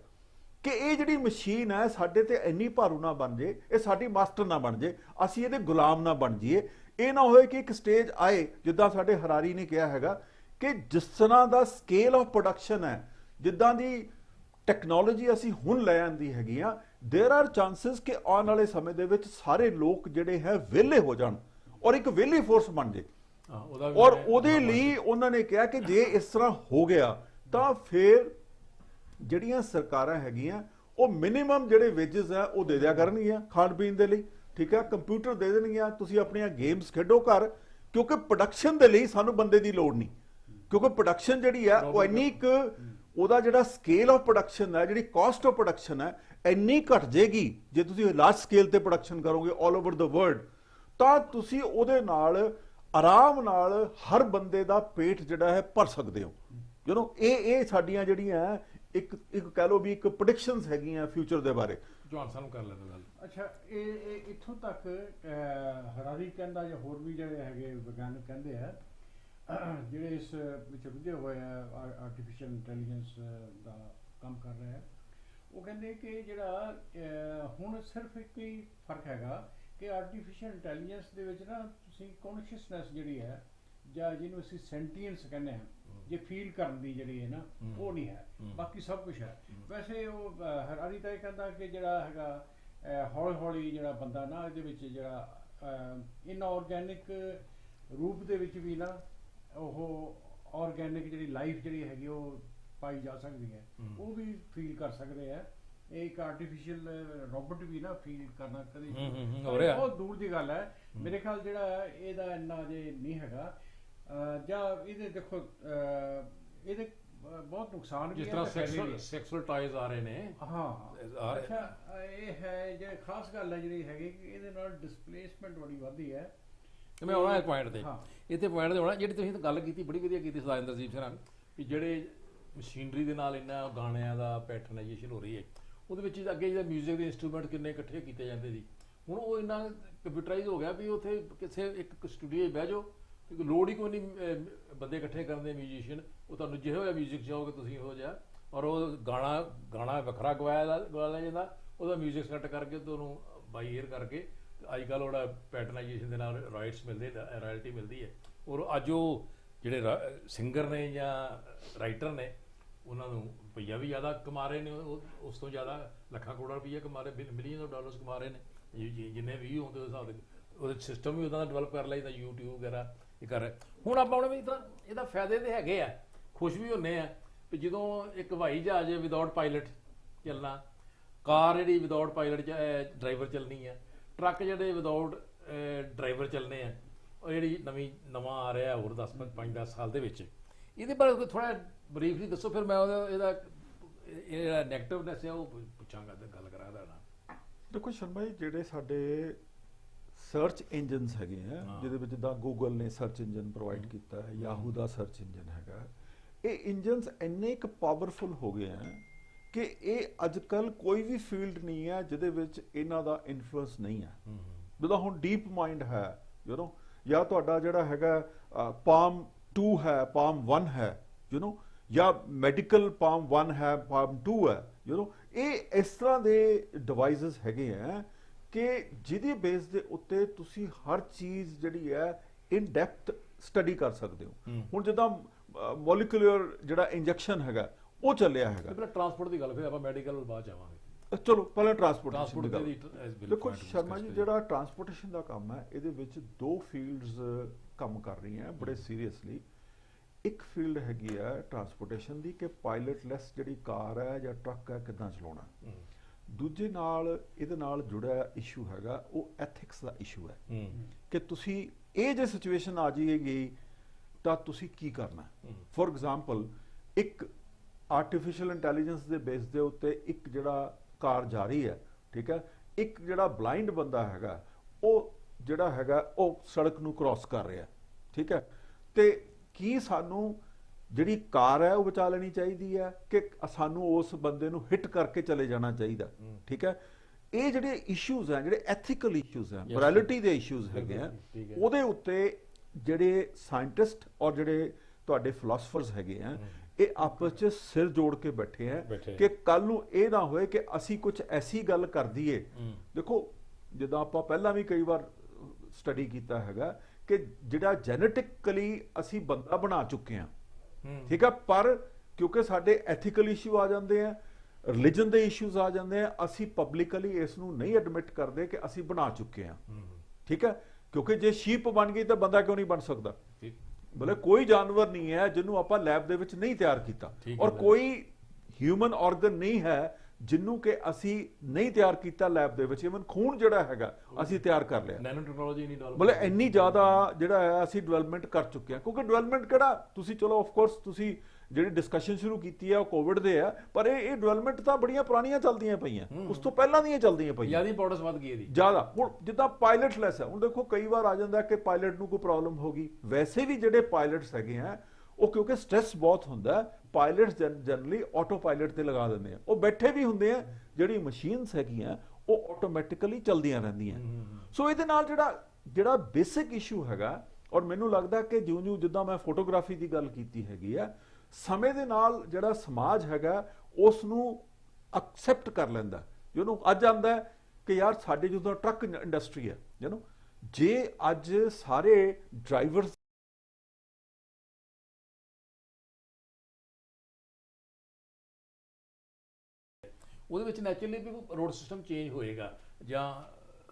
ਕਿ ਇਹ ਜਿਹੜੀ ਮਸ਼ੀਨ ਹੈ ਸਾਡੇ ਤੇ ਇੰਨੀ ਭਾਰੂ ਨਾ ਬਣ ਜੇ, ਇਹ ਸਾਡੀ ਮਾਸਟਰ ਨਾ ਬਣ ਜੇ, ਅਸੀਂ ਇਹਦੇ ਗੁਲਾਮ ਨਾ ਬਣ ਜਾਈਏ। ਇਹ ਨਾ ਹੋਏ ਕਿ ਇੱਕ ਸਟੇਜ ਆਏ ਜਿੱਦਾਂ ਸਾਡੇ ਹਰਾਰੀ ਨੇ ਕਿਹਾ ਹੈਗਾ ਕਿ ਜਿਸ ਤਰ੍ਹਾਂ ਦਾ ਸਕੇਲ ਆਫ ਪ੍ਰੋਡਕਸ਼ਨ ਹੈ, ਜਿੱਦਾਂ ਦੀ ਟੈਕਨੋਲੋਜੀ ਅਸੀਂ ਹੁਣ ਲੈ ਆਂਦੀ ਹੈਗੀ ਆ, देयर आर चांसेस कि आने वाले समय ਦੇ ਵਿੱਚ ਸਾਰੇ ਲੋਕ ਜਿਹੜੇ ਹੈ ਵਿਹਲੇ ਹੋ ਜਾਣ ਔਰ ਇੱਕ ਵਿਹਲੀ ਫੋਰਸ ਬਣ ਜੇ। ਔਰ ਉਹਦੇ ਲਈ ਉਹਨਾਂ ਨੇ ਕਿਹਾ ਕਿ ਜੇ ਇਸ ਤਰ੍ਹਾਂ ਹੋ ਗਿਆ ਤਾਂ ਫਿਰ ਜਿਹੜੀਆਂ ਸਰਕਾਰਾਂ ਹੈਗੀਆਂ ਉਹ ਮਿਨੀਮਮ ਜਿਹੜੇ ਵੇਜਸ ਆ ਉਹ ਦੇ ਦਿਆ ਕਰਨਗੀਆਂ ਖਾਣ ਪੀਣ ਦੇ ਲਈ, ਠੀਕ ਹੈ, ਕੰਪਿਊਟਰ ਦੇ ਦੇਣਗੀਆਂ, ਤੁਸੀਂ ਆਪਣੀਆਂ ਗੇਮਸ ਖੇਡੋ ਘਰ, ਕਿਉਂਕਿ ਪ੍ਰੋਡਕਸ਼ਨ ਦੇ ਲਈ ਸਾਨੂੰ ਬੰਦੇ ਦੀ ਲੋੜ ਨਹੀਂ, ਕਿਉਂਕਿ ਪ੍ਰੋਡਕਸ਼ਨ ਜਿਹੜੀ ਹੈ ਉਹ ਇੰਨੀ ਕੁ ਉਹਦਾ ਜਿਹੜਾ ਸਕੇਲ ਆਫ ਪ੍ਰੋਡਕਸ਼ਨ ਹੈ, ਜਿਹੜੀ ਕਾਸਟ ਆਫ ਪ੍ਰੋਡਕਸ਼ਨ ਹੈ ਇੰਨੀ ਘਟ ਜਾਏਗੀ ਜੇ ਤੁਸੀਂ ਲਾਰਜ ਸਕੇਲ ਤੇ ਪ੍ਰੋਡਕਸ਼ਨ ਕਰੋਗੇ ਆਲ ਓਵਰ ਦ ਵਰਲਡ, ਤਾਂ ਤੁਸੀਂ ਉਹਦੇ ਨਾਲ ਆਰਾਮ ਨਾਲ ਹਰ ਬੰਦੇ ਦਾ ਪੇਟ ਜਿਹੜਾ ਹੈ ਭਰ ਸਕਦੇ ਹੋ। ਇਹ ਸਾਡੀਆਂ ਜਿਹੜੀਆਂ ਇੱਕ ਕਹਿ ਲਓ ਵੀ ਇੱਕ ਪ੍ਰੈਡਿਕਸ਼ਨਸ ਹੈਗੀਆਂ ਫਿਊਚਰ ਦੇ ਬਾਰੇ। ਜਵਾਨ ਸਾਨੂੰ ਕਰ ਲੈਣ ਗੱਲ। ਅੱਛਾ, ਇਹ ਇੱਥੋਂ ਤੱਕ ਹਰਾਰੀ ਕਹਿੰਦਾ ਜਾਂ ਹੋਰ ਵੀ ਜਿਹੜੇ ਹੈਗੇ ਵਿਗਿਆਨਕ ਕਹਿੰਦੇ ਆ ਜਿਹੜੇ ਇਸ ਵਿੱਚ ਰੁੱਝੇ ਹੋਏ ਆ ਆਰਟੀਫਿਸ਼ੀਅਲ ਇੰਟੈਲੀਜੈਂਸ ਦਾ ਕੰਮ ਕਰ ਰਹੇ ਆ, ਉਹ ਕਹਿੰਦੇ ਕਿ ਜਿਹੜਾ ਹੁਣ ਸਿਰਫ ਇੱਕ ਹੀ ਫਰਕ ਹੈਗਾ ਕਿ ਆਰਟੀਫਿਸ਼ੀਅਲ ਇੰਟੈਲੀਜੈਂਸ ਦੇ ਵਿੱਚ ਨਾ ਤੁਸੀਂ ਕੌਨਸ਼ੀਅਸਨੈਸ ਜਿਹੜੀ ਹੈ ਜਾਂ ਜਿਹਨੂੰ ਅਸੀਂ ਸੈਂਟੀਐਂਸ ਕਹਿੰਦੇ ਹਾਂ, ਜੇ ਫੀਲ ਕਰਨ ਦੀ ਜਿਹੜੀ ਹੈ ਨਾ ਉਹ ਨਹੀਂ ਹੈ, ਬਾਕੀ ਸਭ ਕੁਝ ਹੈ। ਵੈਸੇ ਉਹ ਹਰਾਰੀ ਤਾਂ ਇਹ ਕਹਿੰਦਾ ਕਿ ਜਿਹੜਾ ਹੈਗਾ ਹੌਲੀ ਹੌਲੀ ਜਿਹੜਾ ਬੰਦਾ ਨਾ ਇਹਦੇ ਵਿੱਚ ਜਿਹੜਾ ਇਨਆਰਗੈਨਿਕ ਰੂਪ ਦੇ ਵਿੱਚ ਵੀ ਨਾ ਉਹ ਆਰਗੈਨਿਕ ਜਿਹੜੀ ਲਾਈਫ ਜਿਹੜੀ ਹੈਗੀ ਉਹ ਪਾਈ ਜਾ ਸਕਦੀ ਹੈ, ਉਹ ਵੀ ਫੀਲ ਕਰ ਸਕਦੇ ਆ। ਇਹ ਇੱਕ ਆਰਟੀਫਿਸ਼ੀਅਲ ਰੋਬੋਟ ਵੀ ਨਾ ਫੀਲ ਕਰਨਾ ਕਦੇ ਬਹੁਤ ਦੂਰ ਦੀ ਗੱਲ ਹੈ। ਮੇਰੇ ਖਿਆਲ ਜਿਹੜਾ ਇਹਦਾ ਇੰਨਾ ਜੇ ਨਹੀਂ ਹੈਗਾ, ਜਾਂ ਇਹਦੇ ਦੇਖੋ ਇਹਦੇ ਬਹੁਤ ਨੁਕਸਾਨ ਵੀ ਹੈ। ਜਿਸ ਤਰ੍ਹਾਂ ਸੈਕਸੁਅਲ ਟਾਇਜ਼ ਆ ਰਹੇ ਨੇ, ਹਾਂ ਅੱਛਾ, ਇਹ ਹੈ ਜਿਹੜੀ ਖਾਸ ਗੱਲ ਹੈ ਜਿਹੜੀ ਹੈਗੀ ਕਿ ਇਹਦੇ ਨਾਲ ਡਿਸਪਲੇਸਮੈਂਟ ਬੜੀ ਵੱਧਦੀ ਹੈ। ਮੈਂ ਆਉਣਾ ਇਹ ਪੁਆਇੰਟ ਤੇ, ਇੱਥੇ ਪੁਆਇੰਟ ਤੇ ਆਉਣਾ ਜਿਹੜੀ ਤੁਸੀਂ ਗੱਲ ਕੀਤੀ ਬੜੀ ਵਧੀਆ ਕੀਤੀ ਸਰਦਾਰ ਸਿੰਘ ਨਾਲ, ਵੀ ਜਿਹੜੇ ਮਸ਼ੀਨਰੀ ਦੇ ਨਾਲ ਇੰਨਾ ਗਾਣਿਆਂ ਦਾ ਪੈਟਰਨਾਈਜੇਸ਼ਨ ਹੋ ਰਹੀ ਹੈ, ਉਹਦੇ ਵਿੱਚ ਅੱਗੇ ਜਿਹੜਾ ਮਿਊਜ਼ਿਕ ਦੇ ਇੰਸਟਰੂਮੈਂਟ ਕਿੰਨੇ ਇਕੱਠੇ ਕੀਤੇ ਜਾਂਦੇ ਸੀ, ਹੁਣ ਉਹ ਇੰਨਾ ਕੰਪਿਊਟਰਾਈਜ਼ ਹੋ ਗਿਆ ਵੀ ਉੱਥੇ ਕਿਸੇ ਇੱਕ ਸਟੂਡੀਓ 'ਚ ਬਹਿ ਜਾਓ, ਲੋੜ ਹੀ ਕੋਈ ਨਹੀਂ ਬੰਦੇ ਇਕੱਠੇ ਕਰਨ ਦੇ ਮਿਊਜ਼ੀਸ਼ੀਅਨ, ਉਹ ਤੁਹਾਨੂੰ ਜਿਹੋ ਜਿਹਾ ਮਿਊਜ਼ਿਕ ਚਾਹੋਗੇ ਤੁਸੀਂ ਉਹੋ ਜਿਹਾ, ਔਰ ਉਹ ਗਾਣਾ ਵੱਖਰਾ ਗਵਾ ਲਿਆ ਜਾਂਦਾ, ਉਹਦਾ ਮਿਊਜ਼ਿਕ ਸੈੱਟ ਕਰਕੇ ਤੁਹਾਨੂੰ ਬਾਈ ਏਅਰ ਕਰਕੇ ਅੱਜ ਕੱਲ੍ਹ ਉਹਦਾ ਪੈਟਰਨਾਈਜੇਸ਼ਨ ਦੇ ਨਾਲ ਰਾਈਟਸ ਮਿਲਦੇ, ਰਾਇਲਟੀ ਮਿਲਦੀ ਹੈ। ਔਰ ਅੱਜ ਉਹ ਜਿਹੜੇ ਸਿੰਗਰ ਨੇ ਜਾਂ ਰਾਈਟਰ ਨੇ ਉਹਨਾਂ ਨੂੰ ਰੁਪਈਆ ਵੀ ਜ਼ਿਆਦਾ ਕਮਾ ਰਹੇ ਨੇ, ਉਸ ਤੋਂ ਜ਼ਿਆਦਾ ਲੱਖਾਂ ਕਰੋੜਾਂ ਰੁਪਈਆ ਕਮਾ ਰਹੇ, ਮਿਲੀਅਨ ਆਫ ਡਾਲਰਸ ਕਮਾ ਰਹੇ ਨੇ, ਜਿੰਨੇ ਵੀ ਹੁੰਦੇ ਉਸ ਹਿਸਾਬ ਦੇ ਉਹਦੇ ਸਿਸਟਮ ਵੀ ਉੱਦਾਂ ਦਾ ਡਿਵੈਲਪ ਕਰ ਲਿਆ, ਜਿੱਦਾਂ YouTube ਵਗੈਰਾ ਇਹ ਕਰ ਰਿਹਾ। ਹੁਣ ਆਪਾਂ ਹੁਣ ਵੀ ਤਾਂ ਇਹਦਾ ਫਾਇਦੇ ਤਾਂ ਹੈਗੇ ਆ, ਖੁਸ਼ ਵੀ ਹੁੰਦੇ ਆ ਵੀ ਜਦੋਂ ਇੱਕ ਹਵਾਈ ਜਹਾਜ਼ ਵਿਦਆਊਟ ਪਾਇਲਟ ਚੱਲਣਾ, ਕਾਰ ਜਿਹੜੀ ਵਿਦਆਊਟ ਪਾਇਲਟ ਡਰਾਈਵਰ ਚੱਲਣੀ ਆ, ਟਰੱਕ ਜਿਹੜੇ ਵਿਦਆਊਟ ਡਰਾਈਵਰ ਚੱਲਣੇ ਆ, ਉਹ ਜਿਹੜੀ ਨਵਾਂ ਆ ਰਿਹਾ ਹੋਰ 5-10 ਸਾਲ ਦੇ ਵਿੱਚ, ਇਹਦੇ ਬਾਰੇ ਕੋਈ ਥੋੜ੍ਹਾ ਬਰੀਫਲੀ ਦੱਸੋ, ਫਿਰ ਮੈਂ ਇਹਦਾ ਜਿਹੜਾ ਨੈਗੇਟਿਵਨੈਸ ਹੈ ਉਹ ਪੁੱਛਾਂਗਾ ਤੇ ਗੱਲ ਕਰਾਂ ਇਹਦਾ ਨਾਲ। ਦੇਖੋ ਸ਼ਰਮਾ ਜੀ, ਜਿਹੜੇ ਸਾਡੇ ਸਰਚ ਇੰਜਨਸ ਹੈਗੇ ਆ ਜਿਹਦੇ ਵਿੱਚ ਜਿੱਦਾਂ ਗੂਗਲ ਨੇ ਸਰਚ ਇੰਜਨ ਪ੍ਰੋਵਾਈਡ ਕੀਤਾ ਹੈ, ਯਾਹੂ ਦਾ ਸਰਚ ਇੰਜਨ ਹੈਗਾ, ਇਹ ਇੰਜਨਸ ਇੰਨੇ ਕੁ ਪਾਵਰਫੁਲ ਹੋ ਗਏ ਆ ਕਿ ਇਹ ਅੱਜ ਕੱਲ੍ਹ ਕੋਈ ਵੀ ਫੀਲਡ ਨਹੀਂ ਹੈ ਜਿਹਦੇ ਵਿੱਚ ਇਹਨਾਂ ਦਾ ਇਨਫਲੂਐਂਸ ਨਹੀਂ ਹੈ। ਜਿੱਦਾਂ ਹੁਣ ਡੀਪ ਮਾਈਂਡ ਹੈ ਜਾਂ ਤੁਹਾਡਾ ਜਿਹੜਾ ਹੈਗਾ ਪਾਮ 2 ਹੈ, ਪਾਮ 1 ਹੈ, ਜਾਂ ਮੈਡੀਕਲ ਪਾਮ 1 ਹੈ, ਪਾਮ 2 ਹੈ, ਇਹ ਇਸ ਤਰ੍ਹਾਂ ਦੇ ਡਿਵਾਈਸਿਸ ਹੈਗੇ ਆ ਕਿ ਜਿਹਦੀ ਬੇਸ ਦੇ ਉੱਤੇ ਤੁਸੀਂ ਹਰ ਚੀਜ਼ ਜਿਹੜੀ ਹੈ ਇਨ ਡੈਪਥ ਸਟੱਡੀ ਕਰ ਸਕਦੇ ਹੋ। ਹੁਣ ਜਿੱਦਾਂ ਮੋਲੀਕੂਲਰ ਜਿਹੜਾ ਇੰਜੈਕਸ਼ਨ ਹੈਗਾ ਉਹ ਚੱਲਿਆ ਹੈਗਾ। ਪਹਿਲਾਂ ਟਰਾਂਸਪੋਰਟ ਦੀ ਗੱਲ, ਫਿਰ ਆਪਾਂ ਮੈਡੀਕਲ ਬਾਅਦ ਜਾਵਾਂਗੇ। ਚਲੋ ਪਹਿਲਾਂ ਟਰਾਂਸਪੋਰਟੇਸ਼ਨ ਦੀ ਗੱਲ। ਦੇਖੋ ਸ਼ਰਮਾ ਜੀ, ਜਿਹੜਾ ਟਰਾਂਸਪੋਰਟੇਸ਼ਨ ਦਾ ਕੰਮ ਹੈ ਇਹਦੇ ਵਿੱਚ 2 ਫੀਲਡਸ ਕੰਮ ਕਰ ਰਹੀਆਂ ਬੜੇ ਸੀਰੀਅਸਲੀ। ਇੱਕ ਫੀਲਡ ਹੈਗੀ ਹੈ ਟਰਾਂਸਪੋਰਟੇਸ਼ਨ ਦੀ ਕਿ ਪਾਇਲਟਲੈਸ ਜਿਹੜੀ ਕਾਰ ਹੈ ਜਾਂ ਟਰੱਕ ਹੈ ਕਿੱਦਾਂ ਚਲਾਉਣਾ। ਦੂਜੇ ਨਾਲ ਇਹਦੇ ਨਾਲ ਜੁੜਿਆ ਇਸ਼ੂ ਹੈਗਾ ਉਹ ਐਥਿਕਸ ਦਾ ਇਸ਼ੂ ਹੈ ਕਿ ਤੁਸੀਂ ਇਹ ਜੇ ਸਿਚੁਏਸ਼ਨ ਆ ਜਾਏਗੀ ਤਾਂ ਤੁਸੀਂ ਕੀ ਕਰਨਾ। ਫੋਰ ਐਗਜ਼ਾਮਪਲ, ਇੱਕ ਆਰਟੀਫਿਸ਼ੀਅਲ ਇੰਟੈਲੀਜੈਂਸ ਦੇ ਬੇਸ ਦੇ ਉੱਤੇ ਇੱਕ ਜਿਹੜਾ ਕਾਰ ਜਾ ਰਹੀ ਹੈ, ਠੀਕ ਹੈ, ਇੱਕ ਜਿਹੜਾ ਬਲਾਈਂਡ ਬੰਦਾ ਹੈਗਾ ਉਹ ਜਿਹੜਾ ਹੈਗਾ ਉਹ ਸੜਕ ਨੂੰ ਕ੍ਰਾਸ ਕਰ ਰਿਹਾ, ਠੀਕ ਹੈ, ਤੇ ਕੀ ਸਾਨੂੰ ਜਿਹੜੀ ਕਾਰ ਹੈ ਉਹ ਬਚਾ ਲੈਣੀ ਚਾਹੀਦੀ ਹੈ ਕਿ ਸਾਨੂੰ ਉਸ ਬੰਦੇ ਨੂੰ ਹਿੱਟ ਕਰਕੇ ਚਲੇ ਜਾਣਾ ਚਾਹੀਦਾ, ਠੀਕ ਹੈ। ਇਹ ਜਿਹੜੇ ਇਸ਼ੂਜ਼ ਹੈ, ਜਿਹੜੇ ਐਥੀਕਲ ਇਸ਼ੂਜ਼ ਹੈ, ਮੋਰੈਲਿਟੀ ਦੇ ਇਸ਼ੂਜ਼ ਹੈਗੇ ਆ, ਉਹਦੇ ਉੱਤੇ ਜਿਹੜੇ ਸਾਇੰਟਿਸਟ ਔਰ ਜਿਹੜੇ ਤੁਹਾਡੇ ਫਿਲਾਸਫਰਸ ਹੈਗੇ ਆ, ਇਹ ਆਪਸ 'ਚ ਸਿਰ ਜੋੜ ਕੇ ਬੈਠੇ ਆ ਕਿ ਕੱਲ ਨੂੰ ਇਹ ਨਾ ਹੋਏ ਕਿ ਅਸੀਂ ਕੁਝ ਐਸੀ ਗੱਲ ਕਰ ਦਈਏ। ਦੇਖੋ ਜਿੱਦਾਂ ਆਪਾਂ ਪਹਿਲਾਂ ਵੀ ਕਈ ਵਾਰ ਸਟੱਡੀ ਕੀਤਾ ਹੈਗਾ ਕਿ ਜਿਹੜਾ ਜੈਨੇਟਿਕਲੀ ਅਸੀਂ ਬੰਦਾ ਬਣਾ ਚੁੱਕੇ ਆ, ਠੀਕ ਆ, ਪਰ ਕਿਉਂਕਿ ਸਾਡੇ ਐਥੀਕਲ ਇਸ਼ੂ ਆ ਜਾਂਦੇ ਆ, ਰਿਲੀਜਨ ਦੇ ਇਸ਼ੂਜ਼ ਆ ਜਾਂਦੇ ਆ, ਅਸੀਂ ਪਬਲਿਕਲੀ ਇਸ ਨੂੰ ਨਹੀਂ ਐਡਮਿਟ ਕਰਦੇ ਕਿ ਅਸੀਂ ਬਣਾ ਚੁੱਕੇ ਆ, ਠੀਕ ਹੈ। ਕਿਉਂਕਿ ਜੇ ਸ਼ੀਪ ਬਣ ਗਈ ਤਾਂ ਬੰਦਾ ਕਿਉਂ ਨਹੀਂ ਬਣ ਸਕਦਾ? ਬੋਲੇ ਕੋਈ ਜਾਨਵਰ ਨਹੀਂ ਹੈ ਜਿਹਨੂੰ ਆਪਾਂ ਲੈਬ ਦੇ ਵਿੱਚ ਨਹੀਂ ਤਿਆਰ ਕੀਤਾ, ਔਰ ਕੋਈ ਹਿਊਮਨ ਆਰਗਨ ਨਹੀਂ ਹੈ ਜਿਹਨੂੰ ਕਿ ਅਸੀਂ ਨਹੀਂ ਤਿਆਰ ਕੀਤਾ ਲੈਬ ਦੇ ਵਿੱਚ। ਇਵਨ ਖੂਨ ਜਿਹੜਾ ਹੈਗਾ ਅਸੀਂ ਤਿਆਰ ਕਰ ਲਿਆ, ਨੈਨੋ ਟੈਕਨੋਲੋਜੀ ਨਹੀਂ ਡਿਵੈਲਪ, ਬੋਲੇ ਇੰਨੀ ਜ਼ਿਆਦਾ ਜਿਹੜਾ ਹੈ ਅਸੀਂ ਡਿਵੈਲਪਮੈਂਟ ਕਰ ਚੁੱਕੇ ਹਾਂ। ਕਿਉਂਕਿ ਡਿਵੈਲਪਮੈਂਟ ਕਿਹੜਾ ਤੁਸੀਂ ਚਲੋ ਆਫ ਕੋਰਸ ਤੁਸੀਂ ਜਿਹੜੀ ਡਿਸਕਸ਼ਨ ਸ਼ੁਰੂ ਕੀਤੀ ਹੈ ਉਹ ਕੋਵਿਡ ਦੇ ਆ, ਪਰ ਇਹ ਡਿਵੈਲਪਮੈਂਟ ਤਾਂ ਬੜੀਆਂ ਪੁਰਾਣੀਆਂ ਚੱਲਦੀਆਂ ਪਈਆਂ, ਉਸ ਤੋਂ ਪਹਿਲਾਂ ਦੀਆਂ ਚੱਲਦੀਆਂ ਪਈਆਂ, ਜ਼ਿਆਦਾ ਇੰਪੋਰਟੈਂਸ ਵੱਧ ਗਈ ਇਹਦੀ ਜ਼ਿਆਦਾ। ਹੁਣ ਜਿੱਦਾਂ ਪਾਇਲਟਲੈਸ ਹੈ, ਹੁਣ ਦੇਖੋ ਕਈ ਵਾਰ ਆ ਜਾਂਦਾ ਕਿ ਪਾਇਲਟ ਨੂੰ ਕੋਈ ਪ੍ਰੋਬਲਮ ਹੋ ਗਈ, ਵੈਸੇ ਵੀ ਜਿਹੜੇ ਪਾਇਲਟਸ ਹੈਗੇ ਆ ਉਹ ਕਿਉਂਕਿ ਸਟ੍ਰੈਸ ਬਹੁਤ ਹੁੰਦਾ, ਪਾਇਲਟਸ ਜਨਰਲੀ ਆਟੋ ਪਾਇਲਟ ਤੇ ਲਗਾ ਦਿੰਦੇ ਆ, ਉਹ ਬੈਠੇ ਵੀ ਹੁੰਦੇ ਆ, ਜਿਹੜੀ ਮਸ਼ੀਨਸ ਹੈਗੀਆਂ ਉਹ ਆਟੋਮੈਟਿਕਲੀ ਚੱਲਦੀਆਂ ਰਹਿੰਦੀਆਂ। ਸੋ ਇਹਦੇ ਨਾਲ ਜਿਹੜਾ ਬੇਸਿਕ ਇਸ਼ੂ ਹੈਗਾ, ਔਰ ਮੈਨੂੰ ਲੱਗਦਾ ਕਿ ਜਿਉਂ-ਜਿਉਂ ਜਿੱਦਾਂ ਮੈਂ ਫੋਟੋਗ੍ਰਾਫੀ ਦੀ ਗੱਲ ਕੀਤੀ ਹੈਗੀ ਆ, ਸਮੇਂ ਦੇ ਨਾਲ ਜਿਹੜਾ ਸਮਾਜ ਹੈਗਾ ਉਸ ਨੂੰ ਐਕਸੈਪਟ ਕਰ ਲੈਂਦਾ। ਜਿਹਨੂੰ ਅੱਜ ਆਉਂਦਾ ਕਿ ਯਾਰ ਸਾਡੇ ਜਦੋਂ ਟਰੱਕ ਇੰਡਸਟਰੀ ਹੈ, ਜੇ ਅੱਜ ਸਾਰੇ ਡਰਾਈਵਰਸ ਉਹਦੇ ਵਿੱਚ ਨੈਚੁਰਲੀ ਵੀ ਰੋਡ ਸਿਸਟਮ ਚੇਂਜ ਹੋਏਗਾ ਜਾਂ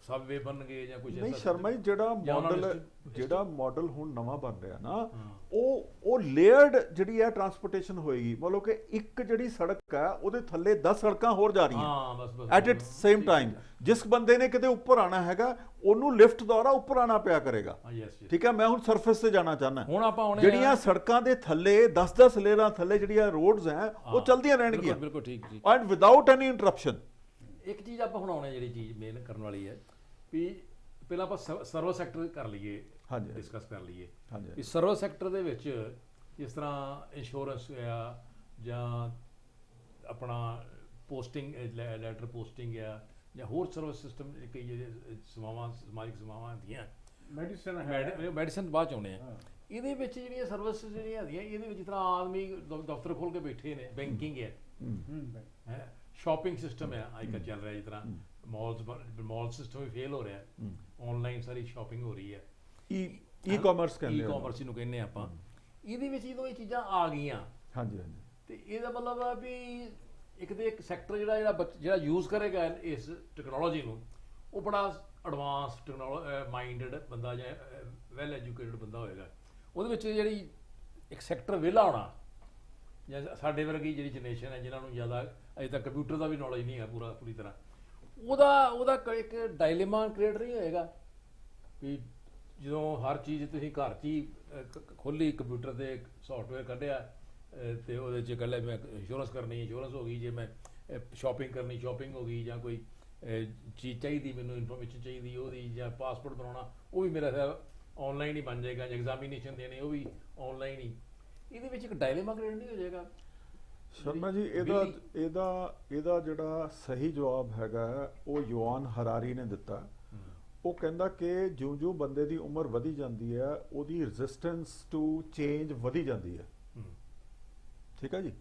ਸਬਵੇ ਬਣਨਗੇ ਜਾਂ ਕੁਝ ਨਹੀਂ ਸ਼ਰਮਾ ਜੀ, ਜਿਹੜਾ ਮਾਡਲ ਹੁਣ ਨਵਾਂ ਬਣ ਰਿਹਾ ਨਾ, ਉਹ ਲੇਅਰਡ ਜਿਹੜੀ ਹੈ ਟਰਾਂਸਪੋਰਟੇਸ਼ਨ ਹੋਏਗੀ। ਮਤਲਬ ਕਿ ਇੱਕ ਜਿਹੜੀ ਸੜਕ ਹੈ ਉਹਦੇ ਥੱਲੇ 10 ਸੜਕਾਂ ਹੋਰ ਜਾ ਰਹੀਆਂ ਐਟ ਇਟ ਸੇਮ ਟਾਈਮ। ਜਿਸ ਬੰਦੇ ਨੇ ਕਿਤੇ ਉੱਪਰ ਆਣਾ ਹੈਗਾ ਉਹਨੂੰ ਲਿਫਟ ਦੁਆਰਾ ਉੱਪਰ ਆਣਾ ਪਿਆ ਕਰੇਗਾ, ਠੀਕ ਹੈ। ਮੈਂ ਹੁਣ ਸਰਫੇਸ ਤੇ ਜਾਣਾ ਚਾਹੁੰਦਾ, ਹੁਣ ਆਪਾਂ ਜਿਹੜੀਆਂ ਸੜਕਾਂ ਦੇ ਥੱਲੇ 10-10 ਲੇਅਰਾਂ ਥੱਲੇ ਜਿਹੜੀਆਂ ਰੋਡਸ ਹੈ ਉਹ ਚੱਲਦੀਆਂ ਰਹਿਣਗੀਆਂ, ਬਿਲਕੁਲ ਠੀਕ ਜੀ, ਐਂਡ ਵਿਦਆਊਟ ਐਨੀ ਇੰਟਰਪਸ਼ਨ। ਇੱਕ ਚੀਜ਼ ਆਪਾਂ ਹੁਣ ਆਉਣੇ ਜਿਹੜੀ ਚੀਜ਼ ਮੇਨ ਕਰਨ ਵਾਲੀ ਹੈ ਵੀ ਪਹਿਲਾਂ ਆਪਾਂ ਸਰਵਿਸ ਸੈਕਟਰ ਕਰ ਲਈਏ, ਡਿਸਕਸ ਕਰ ਲਈਏ ਵੀ ਸਰਵਿਸ ਸੈਕਟਰ ਦੇ ਵਿੱਚ ਜਿਸ ਤਰ੍ਹਾਂ ਇੰਸ਼ੋਰੈਂਸ ਹੋਇਆ ਜਾਂ ਆਪਣਾ ਪੋਸਟਿੰਗ ਲੈਟਰ ਪੋਸਟਿੰਗ ਆ ਜਾਂ ਹੋਰ ਸਰਵਿਸ ਸਿਸਟਮ ਕਈ ਜਿਹੜੇ ਸੇਵਾਵਾਂ ਸਮਾਜਿਕ ਸੇਵਾਵਾਂ ਹੁੰਦੀਆਂ, ਮੈਡੀਸਨ ਬਾਅਦ ਚ ਆਉਣੇ ਆ। ਇਹਦੇ ਵਿੱਚ ਜਿਹੜੀਆਂ ਸਰਵਿਸ ਜਿਹੜੀਆਂ ਹੁੰਦੀਆਂ ਇਹਦੇ ਵਿੱਚ ਜਿਸ ਤਰ੍ਹਾਂ ਆਦਮੀ ਦਫ਼ਤਰ ਖੋਲ ਕੇ ਬੈਠੇ ਨੇ, ਬੈਂਕਿੰਗ ਹੈ, ਸ਼ਾਪਿੰਗ ਸਿਸਟਮ ਹੈ ਅੱਜ ਕੱਲ੍ਹ ਚੱਲ ਰਿਹਾ, ਜਿਸ ਤਰ੍ਹਾਂ ਮਾਲ ਸਿਸਟਮ ਵੀ ਫੇਲ ਹੋ ਰਿਹਾ, ਆਨਲਾਈਨ ਸਾਰੀ ਸ਼ਾਪਿੰਗ ਹੋ ਰਹੀ ਹੈ, ਈ ਕਾਮਰਸ ਨੂੰ ਕਹਿੰਦੇ ਆਪਾਂ। ਇਹਦੇ ਵਿੱਚ ਜਦੋਂ ਇਹ ਚੀਜ਼ਾਂ ਆ ਗਈਆਂ ਤੇ ਇਹਦਾ ਮਤਲਬ ਆ ਵੀ ਇੱਕ ਤੇ ਇੱਕ ਸੈਕਟਰ ਜਿਹੜਾ ਯੂਜ਼ ਕਰੇਗਾ ਇਸ ਟੈਕਨੋਲੋਜੀ ਨੂੰ ਉਹ ਬੜਾ ਐਡਵਾਂਸ ਮਾਈਂਡਡ ਬੰਦਾ ਜਾਂ ਵੈਲ ਐਜੂਕੇਟਡ ਬੰਦਾ ਹੋਏਗਾ। ਉਹਦੇ ਵਿੱਚ ਜਿਹੜੀ ਇੱਕ ਸੈਕਟਰ ਵਿਹਲਾ ਹੋਣਾ, ਜਾਂ ਸਾਡੇ ਵਰਗੀ ਜਿਹੜੀ ਜਨਰੇਸ਼ਨ ਹੈ ਜਿਨ੍ਹਾਂ ਨੂੰ ਜ਼ਿਆਦਾ ਅਜੇ ਤੱਕ ਕੰਪਿਊਟਰ ਦਾ ਵੀ ਨੌਲੇਜ ਨਹੀਂ ਹੈ ਪੂਰੀ ਤਰ੍ਹਾਂ, ਉਹਦਾ ਇੱਕ ਡਾਇਲੇਮਾ ਕ੍ਰੀਏਟ ਨਹੀਂ ਹੋਏਗਾ ਵੀ ਜਦੋਂ ਹਰ ਚੀਜ਼ ਤੁਸੀਂ ਘਰ 'ਚ ਹੀ ਖੋਲ੍ਹੀ, ਕੰਪਿਊਟਰ 'ਤੇ ਸੌਫਟਵੇਅਰ ਕੱਢਿਆ ਤੇ ਉਹਦੇ 'ਚ ਕੱਲ੍ਹ ਮੈਂ ਇੰਸ਼ੋਰੈਂਸ ਕਰਨੀ, ਇੰਸ਼ੋਰੈਂਸ ਹੋ ਗਈ, ਜੇ ਮੈਂ ਸ਼ਾਪਿੰਗ ਕਰਨੀ ਸ਼ਾਪਿੰਗ ਹੋ ਗਈ, ਜਾਂ ਕੋਈ ਚੀਜ਼ ਚਾਹੀਦੀ ਮੈਨੂੰ ਇਨਫੋਰਮੇਸ਼ਨ ਚਾਹੀਦੀ ਉਹਦੀ, ਜਾਂ ਪਾਸਪੋਰਟ ਬਣਾਉਣਾ ਉਹ ਵੀ ਮੇਰਾ ਖਿਆਲ ਆਨਲਾਈਨ ਹੀ ਬਣ ਜਾਏਗਾ, ਜਾਂ ਐਗਜ਼ਾਮੀਨੇਸ਼ਨ ਦੇਣੇ ਉਹ ਵੀ ਆਨਲਾਈਨ ਹੀ। ਇਹਦੇ ਵਿੱਚ ਇੱਕ ਡਾਇਲੇਮਾ ਕ੍ਰੀਏਟ ਨਹੀਂ ਹੋ ਜਾਏਗਾ? ਸ਼ਰਮਾ ਜੀ ਇਹਦਾ ਜਿਹੜਾ ਸਹੀ ਜਵਾਬ ਹੈਗਾ ਉਹ ਯੋਹਾਨ ਹਰਾਰੀ ਨੇ ਦਿੱਤਾ। ਉਹ ਕਹਿੰਦਾ ਕਿ ਜਿਉਂ-ਜਿਉਂ ਬੰਦੇ ਦੀ ਉਮਰ ਵਧੀ ਜਾਂਦੀ ਹੈ ਉਹਦੀ ਰੈਜ਼ਿਸਟੈਂਸ ਟੂ ਚੇਂਜ ਵਧੀ ਜਾਂਦੀ ਹੈ, ਠੀਕ ਹੈ ਜੀ।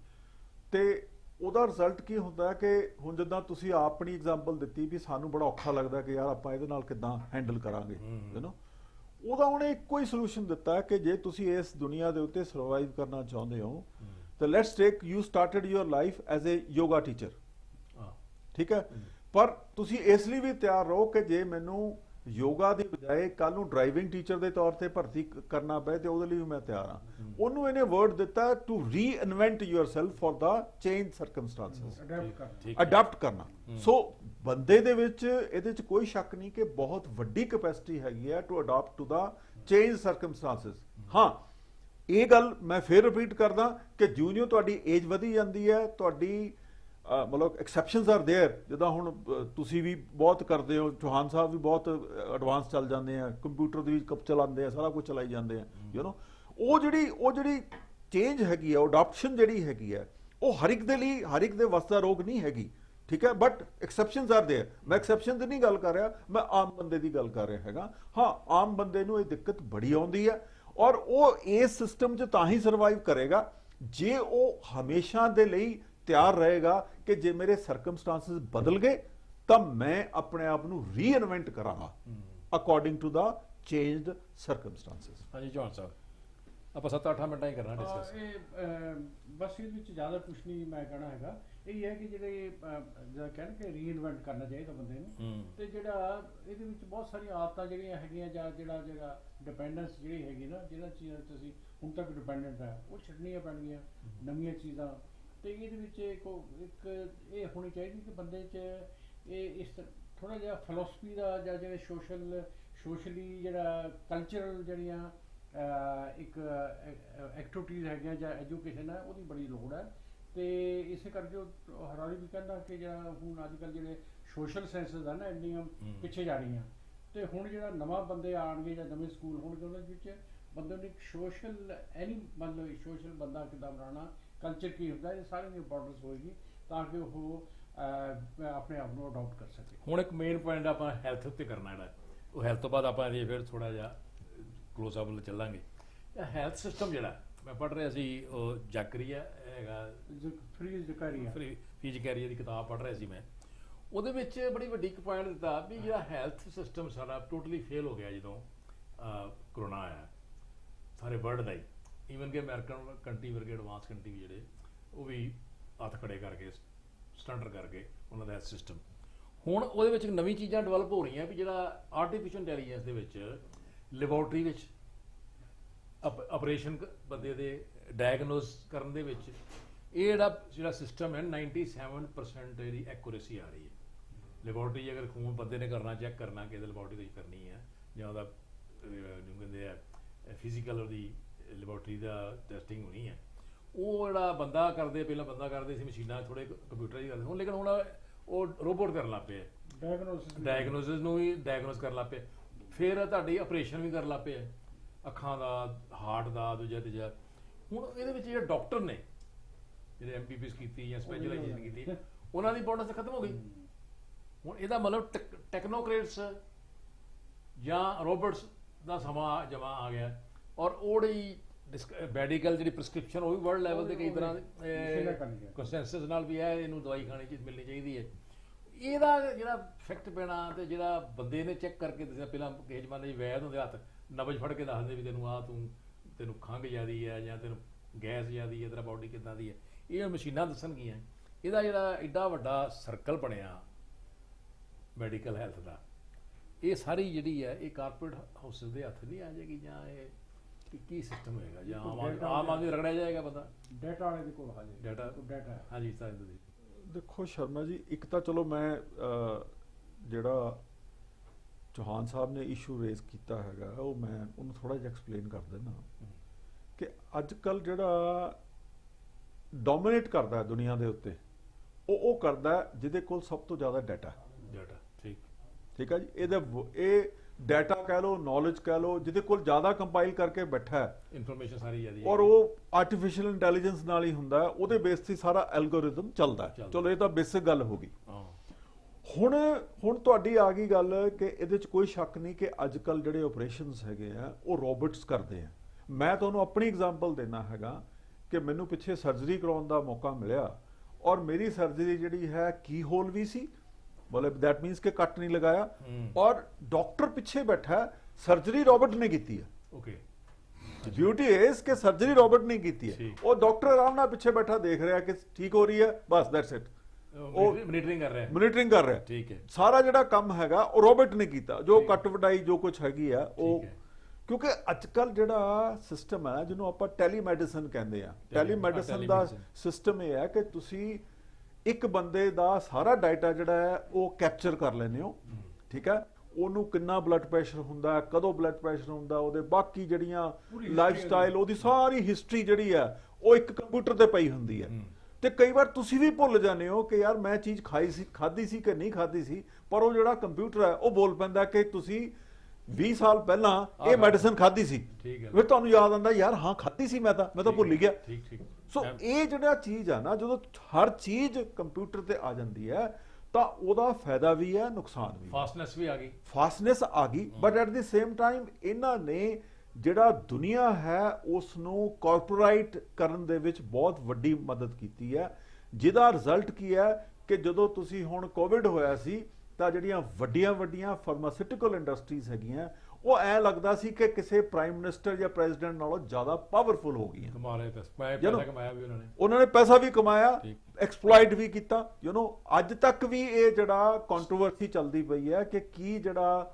ਤੇ ਉਹਦਾ ਰਿਜ਼ਲਟ ਕੀ ਹੁੰਦਾ ਕਿ ਹੁਣ ਜਿੱਦਾਂ ਤੁਸੀਂ ਆਪਣੀ ਐਗਜ਼ਾਮਪਲ ਦਿੱਤੀ ਵੀ ਸਾਨੂੰ ਬੜਾ ਔਖਾ ਲੱਗਦਾ ਕਿ ਯਾਰ ਆਪਾਂ ਇਹਦੇ ਨਾਲ ਕਿੱਦਾਂ ਹੈਂਡਲ ਕਰਾਂਗੇ, ਉਹਦਾ ਉਹਨੇ ਇੱਕੋ ਹੀ ਸੋਲੂਸ਼ਨ ਦਿੱਤਾ ਕਿ ਜੇ ਤੁਸੀਂ ਇਸ ਦੁਨੀਆ ਦੇ ਉੱਤੇ ਸਰਵਾਈਵ ਕਰਨਾ ਚਾਹੁੰਦੇ ਹੋ ਤਾਂ let's take you started your life as a yoga teacher, ਠੀਕ ਹੈ। ਪਰ ਤੁਸੀਂ ਇਸ ਲਈ ਵੀ ਤਿਆਰ ਰਹੋ ਕਿ ਜੇ ਮੈਨੂੰ ਯੋਗਾ ਦੀ ਬਜਾਏ ਕੱਲ ਨੂੰ ਡਰਾਈਵਿੰਗ ਟੀਚਰ ਦੇ ਤੌਰ ਤੇ ਭਰਤੀ ਕਰਨਾ ਪਏ ਤੇ ਉਹਦੇ ਲਈ ਵੀ ਮੈਂ ਤਿਆਰ ਹਾਂ। ਉਹਨੂੰ ਇਹਨੇ ਵਰਡ ਦਿੱਤਾ to reinvent yourself for the change circumstances, adapt ਕਰਨਾ। ਸੋ ਬੰਦੇ ਦੇ ਵਿੱਚ ਇਹਦੇ ਚ ਕੋਈ ਸ਼ੱਕ ਨਹੀਂ ਕਿ ਬਹੁਤ ਵੱਡੀ ਕੈਪੈਸਿਟੀ ਹੈਗੀ ਹੈ to adapt to the change circumstances. ਹਾਂ, ਇਹ ਗੱਲ ਮੈਂ ਫੇਰ ਰਿਪੀਟ ਕਰਦਾ ਕਿ ਜਿਉਂ-ਜਿਉਂ ਤੁਹਾਡੀ ਏਜ ਵਧੀ ਜਾਂਦੀ ਹੈ ਤੁਹਾਡੀ ਮਤਲਬ ਐਕਸੈਪਸ਼ਨਸ ਆਰ देयर, ਜਿੱਦਾਂ ਹੁਣ ਤੁਸੀਂ ਵੀ ਬਹੁਤ ਕਰਦੇ ਹੋ, ਚੌਹਾਨ ਸਾਹਿਬ ਵੀ ਬਹੁਤ ਐਡਵਾਂਸ ਚੱਲ ਜਾਂਦੇ ਆ, ਕੰਪਿਊਟਰ ਦੇ ਵਿੱਚ ਚਲਾਉਂਦੇ ਆ, ਸਾਰਾ ਕੁਝ ਚਲਾਈ ਜਾਂਦੇ ਆ, ਉਹ ਜਿਹੜੀ ਚੇਂਜ ਹੈਗੀ ਆ, ਉਹ ਅਡਾਪਸ਼ਨ ਜਿਹੜੀ ਹੈਗੀ ਆ, ਉਹ ਹਰ ਇੱਕ ਦੇ ਲਈ, ਹਰ ਇੱਕ ਦੇ ਵੱਸ ਦਾ ਰੋਗ ਨਹੀਂ ਹੈਗੀ, ਠੀਕ ਹੈ, ਬਟ ਐਕਸੈਪਸ਼ਨਸ ਆਰ देयर। ਮੈਂ ਐਕਸੈਪਸ਼ਨ ਦੀ ਨਹੀਂ ਗੱਲ ਕਰ ਰਿਹਾ, ਮੈਂ ਆਮ ਬੰਦੇ ਦੀ ਗੱਲ ਕਰ ਰਿਹਾ ਹੈਗਾ। ਹਾਂ, ਆਮ ਬੰਦੇ ਨੂੰ ਇਹ ਦਿੱਕਤ ਬੜੀ ਆਉਂਦੀ ਹੈ, ਔਰ ਉਹ ਇਸ ਸਿਸਟਮ 'ਚ ਤਾਂ ਹੀ ਸਰਵਾਈਵ ਕਰੇਗਾ ਜੇ ਉਹ ਹਮੇਸ਼ਾ ਦੇ ਲਈ ਤਿਆਰ ਰਹੇਗਾ ਕਿ ਜੇ ਮੇਰੇ ਸਰਕਮਸਟੈਂਸਸ ਬਦਲ ਗਏ ਤਾਂ ਮੈਂ ਆਪਣੇ ਆਪ ਨੂੰ ਰੀਇਨਵੈਂਟ ਕਰਾਂਗਾ according to the changed circumstances. ਹਾਂਜੀ ਚੌਹਾਨ ਸਾਹਿਬ, ਆਪਾਂ 7-8 ਮਿੰਟਾਂ ਹੀ ਕਰਨਾ ਡਿਸਕਸ। ਬਸ ਇਹਦੇ ਵਿੱਚ ਜ਼ਿਆਦਾ ਕੁਝ ਨਹੀਂ ਮੈਂ ਕਹਿਣਾ ਹੈਗਾ। ਇਹ ਹੈ ਕਿ ਜਿਹੜੇ ਜਿਹੜਾ ਕਹਿੰਦੇ ਕਿ ਰੀਇਨਵੈਂਟ ਕਰਨਾ ਚਾਹੀਦਾ ਬੰਦੇ ਨੂੰ, ਤੇ ਜਿਹੜਾ ਇਹਦੇ ਵਿੱਚ ਬਹੁਤ ਸਾਰੀਆਂ ਆਦਤਾਂ ਜਿਹੜੀਆਂ ਹੈਗੀਆਂ ਜਾਂ ਜਿਹੜਾ ਡਿਪੈਂਡੈਂਸ ਜਿਹੜੀ ਹੈਗੀ ਨਾ, ਜਿਹਨਾਂ ਚੀਜ਼ਾਂ ਤੁਸੀਂ ਹੁਣ ਤੱਕ ਡਿਪੈਂਡੈਂਟ ਹੈ, ਉਹ ਛੱਡਣੀਆਂ ਪੈਣਗੀਆਂ, ਨਵੀਆਂ ਚੀਜ਼ਾਂ। ਤੇ ਇਹਦੇ ਵਿੱਚ ਇੱਕ ਇਹ ਹੋਣੀ ਚਾਹੀਦੀ ਕਿ ਬੰਦੇ 'ਚ ਇਹ ਇਸ ਥੋੜ੍ਹਾ ਜਿਹਾ ਫਿਲੋਸਫੀ ਦਾ ਜਾਂ ਜਿਹੜੇ ਸੋਸ਼ਲੀ ਜਿਹੜਾ ਕਲਚਰਲ ਜਿਹੜੀਆਂ ਇੱਕ ਐਕਟੀਵਿਟੀਜ਼ ਹੈਗੀਆਂ ਜਾਂ ਐਜੂਕੇਸ਼ਨ ਹੈ, ਉਹਦੀ ਬੜੀ ਲੋੜ ਹੈ। ਤੇ ਇਸੇ ਕਰਕੇ ਉਹ ਹਰਾਰੀ ਵੀ ਕਹਿੰਦਾ ਕਿ ਜਿਹੜਾ ਹੁਣ ਅੱਜ ਕੱਲ੍ਹ ਜਿਹੜੇ ਸੋਸ਼ਲ ਸਾਇੰਸਿਸ ਹਨ ਨਾ, ਇੰਨੀਆਂ ਪਿੱਛੇ ਜਾ ਰਹੀਆਂ, ਤੇ ਹੁਣ ਜਿਹੜਾ ਨਵਾਂ ਬੰਦੇ ਆਉਣਗੇ ਜਾਂ ਨਵੇਂ ਸਕੂਲ ਹੋਣਗੇ, ਉਹਨਾਂ ਵਿੱਚ ਬੰਦੇ ਨੂੰ ਇੱਕ ਸੋਸ਼ਲ ਮਤਲਬ ਸੋਸ਼ਲ ਬੰਦਾ ਕਿੱਦਾਂ ਬਣਾਉਣਾ, ਕਲਚਰ ਕੀ ਹੁੰਦਾ, ਇਹ ਸਾਰਿਆਂ ਦੀ ਇੰਪੋਰਟੈਂਸ ਹੋਏਗੀ ਤਾਂ ਕਿ ਉਹ ਆਪਣੇ ਆਪ ਨੂੰ ਅਡਾਪਟ ਕਰ ਸਕੇ। ਹੁਣ ਇੱਕ ਮੇਨ ਪੁਆਇੰਟ ਆਪਾਂ ਹੈਲਥ ਉੱਤੇ ਕਰਨਾ ਜਿਹੜਾ, ਉਹ ਹੈਲਥ ਤੋਂ ਬਾਅਦ ਆਪਾਂ ਇਹ ਫਿਰ ਥੋੜਾ ਜਿਹਾ ਕਲੋਜ਼ ਅਪ ਚੱਲਾਂਗੇ। ਹੈਲਥ ਸਿਸਟਮ ਜਿਹੜਾ ਮੈਂ ਪੜ੍ਹ ਰਿਹਾ ਸੀ, ਉਹ ਜ਼ਕਰੀਆ ਹੈਗਾ, ਜ਼ਕਰੀਆ ਦੀ ਕਿਤਾਬ ਪੜ੍ਹ ਰਿਹਾ ਸੀ ਮੈਂ, ਉਹਦੇ ਵਿੱਚ ਬੜੀ ਵੱਡੀ ਇੱਕ ਪੁਆਇੰਟ ਦਿੱਤਾ ਵੀ ਜਿਹੜਾ ਹੈਲਥ ਸਿਸਟਮ ਸਾਡਾ ਟੋਟਲੀ ਫੇਲ ਹੋ ਗਿਆ ਜਦੋਂ ਕਰੋਨਾ ਆਇਆ, ਸਾਰੇ ਵਰਲਡ ਦਾ ਹੀ, ਈਵਨ ਕਿ ਅਮਰੀਕਨ ਕੰਟਰੀ ਵਰਗੇ ਐਡਵਾਂਸ ਕੰਟਰੀ ਵੀ ਜਿਹੜੇ ਉਹ ਵੀ ਹੱਥ ਖੜੇ ਕਰਕੇ ਸਟੈਂਡਰ ਕਰਕੇ ਉਹਨਾਂ ਦਾ ਹੈਲਥ ਸਿਸਟਮ। ਹੁਣ ਉਹਦੇ ਵਿੱਚ ਨਵੀਂ ਚੀਜ਼ਾਂ ਡਿਵੈਲਪ ਹੋ ਰਹੀਆਂ ਵੀ ਜਿਹੜਾ ਆਰਟੀਫਿਸ਼ੀਅਲ ਇੰਟੈਲੀਜੈਂਸ ਦੇ ਵਿੱਚ ਲੈਬੋਰਟਰੀ ਵਿੱਚ ਆਪਰੇਸ਼ਨ ਬੰਦੇ ਦੇ ਡਾਇਗਨੋਸ ਕਰਨ ਦੇ ਵਿੱਚ ਇਹ ਜਿਹੜਾ ਸਿਸਟਮ ਹੈ 97% ਇਹਦੀ ਐਕੂਰੇਸੀ ਆ ਰਹੀ ਹੈ। ਲੈਬੋਰਟਰੀ ਅਗਰ ਖੂਨ ਬੰਦੇ ਨੇ ਕਰਨਾ, ਚੈੱਕ ਕਰਨਾ ਕਿ ਇਹਦੇ ਲੈਬੋਰਟਰੀ ਵਿੱਚ ਕਰਨੀ ਹੈ, ਜਾਂ ਉਹਦਾ ਜਿਹਨੂੰ ਕਹਿੰਦੇ ਆ ਫਿਜ਼ੀਕਲ ਉਹਦੀ ਲੈਬੋਰਟਰੀ ਦਾ ਟੈਸਟਿੰਗ ਹੋਣੀ ਹੈ, ਉਹ ਜਿਹੜਾ ਬੰਦਾ ਕਰਦੇ, ਪਹਿਲਾਂ ਬੰਦਾ ਕਰਦੇ ਸੀ, ਮਸ਼ੀਨਾਂ ਥੋੜੇ ਕੰਪਿਊਟਰ ਹੀ ਕਰਦੇ ਹੁਣ, ਲੇਕਿਨ ਹੁਣ ਉਹ ਰੋਬੋਟ ਕਰਨ ਲੱਗ ਪਏ, ਡਾਇਗਨੋਸਿਸ ਨੂੰ ਵੀ ਡਾਇਗਨੋਸ ਕਰਨ ਲੱਗ ਪਏ, ਫਿਰ ਤੁਹਾਡੀ ਆਪਰੇਸ਼ਨ ਵੀ ਕਰਨ ਲੱਗ ਪਏ, ਅੱਖਾਂ ਦਾ, ਹਾਰਟ ਦਾ, ਦੂਜਾ ਤੀਜਾ। ਹੁਣ ਇਹਦੇ ਵਿੱਚ ਜਿਹੜੇ ਡਾਕਟਰ ਨੇ, ਜਿਹੜੇ MBBS ਕੀਤੀ ਜਾਂ ਸਪੈਸ਼ਲਾਈਜੇਸ਼ਨ ਕੀਤੀ, ਉਹਨਾਂ ਦੀ ਇੰਪੋਰਟੈਂਸ ਖਤਮ ਹੋ ਗਈ। ਹੁਣ ਇਹਦਾ ਮਤਲਬ ਟੈਕਨੋਕ੍ਰੇਟਸ ਜਾਂ ਰੋਬੋਟਸ ਦਾ ਸਮਾਂ ਜਮਾ ਆ ਗਿਆ, ਔਰ ਉਹਦੀ ਮੈਡੀਕਲ ਜਿਹੜੀ ਪ੍ਰਿਸਕ੍ਰਿਪਸ਼ਨ ਉਹ ਵੀ ਵਰਲਡ ਲੈਵਲ ਤੇ ਕਈ ਤਰ੍ਹਾਂ ਦੇ ਕੰਸੈਂਸਸ ਨਾਲ ਵੀ ਹੈ, ਇਹਨੂੰ ਦਵਾਈ ਖਾਣੀ ਚ ਮਿਲਣੀ ਚਾਹੀਦੀ ਹੈ। ਇਹਦਾ ਜਿਹੜਾ ਇਫੈਕਟ ਪੈਣਾ, ਤੇ ਜਿਹੜਾ ਬੰਦੇ ਨੇ ਚੈੱਕ ਕਰਕੇ ਦੱਸਿਆ, ਪਹਿਲਾਂ ਕਿਸੇ ਜ਼ਮਾਨੇ 'ਚ ਵੈਦ ਹੁੰਦੇ ਹੱਥ ਨਬਜ਼ ਫੜ ਕੇ ਦੱਸਦੇ ਵੀ ਤੈਨੂੰ ਖੰਘ ਜ਼ਿਆਦੀ ਹੈ ਜਾਂ ਤੈਨੂੰ ਗੈਸ ਜ਼ਿਆਦੀ ਹੈ, ਤੇਰਾ ਬਾਡੀ ਕਿੱਦਾਂ ਦੀ ਹੈ, ਇਹ ਮਸ਼ੀਨਾਂ ਦੱਸਣਗੀਆਂ। ਇਹਦਾ ਜਿਹੜਾ ਐਡਾ ਵੱਡਾ ਸਰਕਲ ਬਣਿਆ ਮੈਡੀਕਲ ਹੈਲਥ ਦਾ, ਇਹ ਸਾਰੀ ਜਿਹੜੀ ਹੈ ਇਹ ਕਾਰਪੋਰੇਟ ਹਾਊਸਿਸ ਦੇ ਹੱਥ ਨਹੀਂ ਆ ਜਾਏਗੀ, ਜਾਂ ਇਹ ਕੀ ਸਿਸਟਮ ਹੋਏਗਾ, ਜਾਂ ਆਮ ਆਦਮੀ ਰਗੜਿਆ ਜਾਏਗਾ ਬੰਦਾ ਡਾਟਾ ਵਾਲੇ ਦੇ ਕੋਲ ਆ ਜਾਏ ਡਾਟਾ। ਹਾਂਜੀ ਸਾਹਿਬ ਜੀ। ਦੇਖੋ ਸ਼ਰਮਾ ਜੀ, ਇੱਕ ਤਾਂ ਚਲੋ ਮੈਂ ਜਿਹੜਾ ਚੌਹਾਨ ਸਾਹਿਬ ਨੇ ਇਸ਼ੂ ਰੇਜ਼ ਕੀਤਾ ਹੈਗਾ, ਉਹ ਮੈਂ ਉਹਨੂੰ ਥੋੜਾ ਜਿਹਾ ਐਕਸਪਲੇਨ ਕਰ ਦਿੰਦਾ ਕਿ ਅੱਜ ਕੱਲ ਜਿਹੜਾ ਡੋਮੀਨੇਟ ਕਰਦਾ ਹੈ ਦੁਨੀਆ ਦੇ ਉੱਤੇ, ਉਹ ਕਰਦਾ ਜਿਹਦੇ ਕੋਲ ਸਭ ਤੋਂ ਜ਼ਿਆਦਾ ਡਾਟਾ। ਠੀਕ ਹੈ ਜੀ, ਇਹ ਡਾਟਾ ਕਹਿ ਲਓ, ਨੌਲੇਜ ਕਹਿ ਲਓ, ਜਿਹਦੇ ਕੋਲ ਜ਼ਿਆਦਾ ਕੰਪਾਈਲ ਕਰਕੇ ਬੈਠਾ ਹੈ, ਇਨਫੋਰਮੇਸ਼ਨ ਸਾਰੀ ਜ਼ਿਆਦੀ, ਔਰ ਉਹ ਆਰਟੀਫੀਸ਼ੀਅਲ ਇੰਟੈਲੀਜੈਂਸ ਨਾਲ ਹੀ ਹੁੰਦਾ ਹੈ, ਉਹਦੇ ਬੇਸ ਤੇ ਸਾਰਾ ਐਲਗੋਰਿਥਮ ਚੱਲਦਾ। ਚਲੋ ਇਹ ਤਾਂ ਬੇਸਿਕ ਗੱਲ ਹੋ ਗਈ। ਹੁਣ ਤੁਹਾਡੀ ਆ ਗਈ ਗੱਲ ਕਿ ਇਹਦੇ 'ਚ ਕੋਈ ਸ਼ੱਕ ਨਹੀਂ ਕਿ ਅੱਜ ਕੱਲ ਜਿਹੜੇ ਆਪਰੇਸ਼ਨਸ ਹੈਗੇ ਆ ਉਹ ਰੋਬੋਟਸ ਕਰਦੇ ਆ। ਮੈਂ ਤੁਹਾਨੂੰ ਆਪਣੀ ਐਗਜ਼ਾਮਪਲ ਦੇਣਾ ਹੈਗਾ ਕਿ ਮੈਨੂੰ ਪਿੱਛੇ ਸਰਜਰੀ ਕਰਾਉਣ ਦਾ ਮੌਕਾ ਮਿਲਿਆ, ਔਰ ਮੇਰੀ ਸਰਜਰੀ ਜਿਹੜੀ ਹੈ ਕੀ ਹੋਲ ਵੀ ਸੀ, ਮਤਲਬ ਦੈਟ ਮੀਨਸ ਕਿ ਕੱਟ ਨਹੀਂ ਲਗਾਇਆ, ਔਰ ਡਾਕਟਰ ਪਿੱਛੇ ਬੈਠਾ, ਸਰਜਰੀ ਰੋਬੋਟ ਨੇ ਕੀਤੀ ਹੈ। ਓਕੇ, ਬਿਊਟੀ ਇਸ ਕਿ ਸਰਜਰੀ ਰੋਬੋਟ ਨੇ ਕੀਤੀ ਹੈ, ਉਹ ਡਾਕਟਰ ਆਰਾਮ ਨਾਲ ਪਿੱਛੇ ਬੈਠਾ ਦੇਖ ਰਿਹਾ ਕਿ ਠੀਕ ਹੋ ਰਹੀ ਹੈ, ਬਸ ਦੈਟਸ ਇਟ। ਉਹ ਮੋਨੀਟਰਿੰਗ ਕਰ ਰਿਹਾ। ਠੀਕ ਹੈ, ਸਾਰਾ ਜਿਹੜਾ ਕੰਮ ਹੈਗਾ ਉਹ ਰੋਬੋਟ ਨੇ ਕੀਤਾ, ਜੋ ਕੱਟ ਵਡਾਈ ਜੋ ਕੁਝ ਹੈਗੀ ਆ ਉਹ। ਕਿਉਂਕਿ ਅੱਜ ਕੱਲ ਜਿਹੜਾ ਸਿਸਟਮ ਹੈ ਜਿਹਨੂੰ ਆਪਾਂ ਟੈਲੀਮੈਡੀਸਨ ਕਹਿੰਦੇ ਆ, ਟੈਲੀਮੈਡੀਸਨ ਦਾ ਸਿਸਟਮ ਇਹ ਹੈ ਕਿ ਤੁਸੀਂ ਇੱਕ ਬੰਦੇ ਦਾ ਸਾਰਾ ਡਾਟਾ ਜਿਹੜਾ ਹੈ ਉਹ ਕੈਪਚਰ ਕਰ ਲੈਂਦੇ ਹੋ। ਠੀਕ ਹੈ, ਉਹਨੂੰ ਕਿੰਨਾ ਬਲੱਡ ਪ੍ਰੈਸ਼ਰ ਹੁੰਦਾ, ਕਦੋਂ ਬਲੱਡ ਪ੍ਰੈਸ਼ਰ ਹੁੰਦਾ, ਉਹਦੇ ਬਾਕੀ ਜਿਹੜੀਆਂ ਲਾਈਫ ਸਟਾਈਲ, ਉਹਦੀ ਸਾਰੀ ਹਿਸਟਰੀ ਜਿਹੜੀ ਹੈ ਉਹ ਇੱਕ ਕੰਪਿਊਟਰ ਤੇ ਪਈ ਹੁੰਦੀ ਹੈ। ਤੇ ਕਈ ਵਾਰ ਤੁਸੀਂ ਵੀ ਭੁੱਲ ਜਾਂਦੇ ਹੋ ਕਿ ਯਾਰ ਮੈਂ ਚੀਜ਼ ਖਾਧੀ ਸੀ ਕਿ ਨਹੀਂ ਖਾਧੀ ਸੀ, ਪਰ ਉਹ ਜਿਹੜਾ ਕੰਪਿਊਟਰ ਹੈ ਉਹ ਬੋਲ ਪੈਂਦਾ ਕਿ ਤੁਸੀਂ 20 ਸਾਲ ਪਹਿਲਾਂ ਇਹ ਮੈਡੀਸਿਨ ਖਾਧੀ ਸੀ। ਠੀਕ ਹੈ। ਫਿਰ ਤੁਹਾਨੂੰ ਯਾਦ ਆਉਂਦਾ ਯਾਰ ਹਾਂ ਖਾਧੀ ਸੀ, ਮੈਂ ਤਾਂ ਭੁੱਲ ਹੀ ਗਿਆ। ਠੀਕ ਸੋ ਇਹ ਜਿਹੜਾ ਚੀਜ਼ ਆ ਨਾ, ਜਦੋਂ ਹਰ ਚੀਜ਼ ਕੰਪਿਊਟਰ ਤੇ ਆ ਜਾਂਦੀ ਹੈ ਤਾਂ ਉਹਦਾ ਫਾਇਦਾ ਵੀ ਹੈ, ਨੁਕਸਾਨ ਵੀ। ਫਾਸਟਨੈਸ ਵੀ ਆ ਗਈ, ਫਾਸਟਨੈਸ ਆ ਗਈ, but at the same time ਇਹਨਾਂ ਨੇ ਜਿਹੜਾ ਦੁਨੀਆ ਹੈ ਉਸ ਨੂੰ ਕਾਰਪੋਰੇਟ ਕਰਨ ਦੇ ਵਿੱਚ ਬਹੁਤ ਵੱਡੀ ਮਦਦ ਕੀਤੀ ਹੈ, ਜਿਹਦਾ ਰਿਜ਼ਲਟ ਕੀ ਹੈ ਕਿ ਜਦੋਂ ਤੁਸੀਂ ਹੁਣ ਕੋਵਿਡ ਹੋਇਆ ਸੀ ਤਾਂ ਜਿਹੜੀਆਂ ਵੱਡੀਆਂ ਫਾਰਮਾਸਿਊਟੀਕਲ ਇੰਡਸਟਰੀਜ਼ ਹੈਗੀਆਂ, ਉਹ ਐ ਲੱਗਦਾ ਸੀ ਕਿ ਕਿਸੇ ਪ੍ਰਾਈਮ ਮਿਨਿਸਟਰ ਜਾਂ ਪ੍ਰੈਜ਼ੀਡੈਂਟ ਨਾਲੋਂ ਜ਼ਿਆਦਾ ਪਾਵਰਫੁਲ ਹੋ ਗਈਆਂ। ਕਮਾ ਰਹੇ ਪੈਸਾ ਕਮਾਇਆ ਵੀ ਉਹਨਾਂ ਨੇ ਪੈਸਾ ਵੀ ਕਮਾਇਆ, ਐਕਸਪਲੋਇਟ ਵੀ ਕੀਤਾ। ਅੱਜ ਤੱਕ ਵੀ ਇਹ ਜਿਹੜਾ ਕੰਟਰੋਵਰਸੀ ਚੱਲਦੀ ਪਈ ਹੈ ਕਿ ਕੀ ਜਿਹੜਾ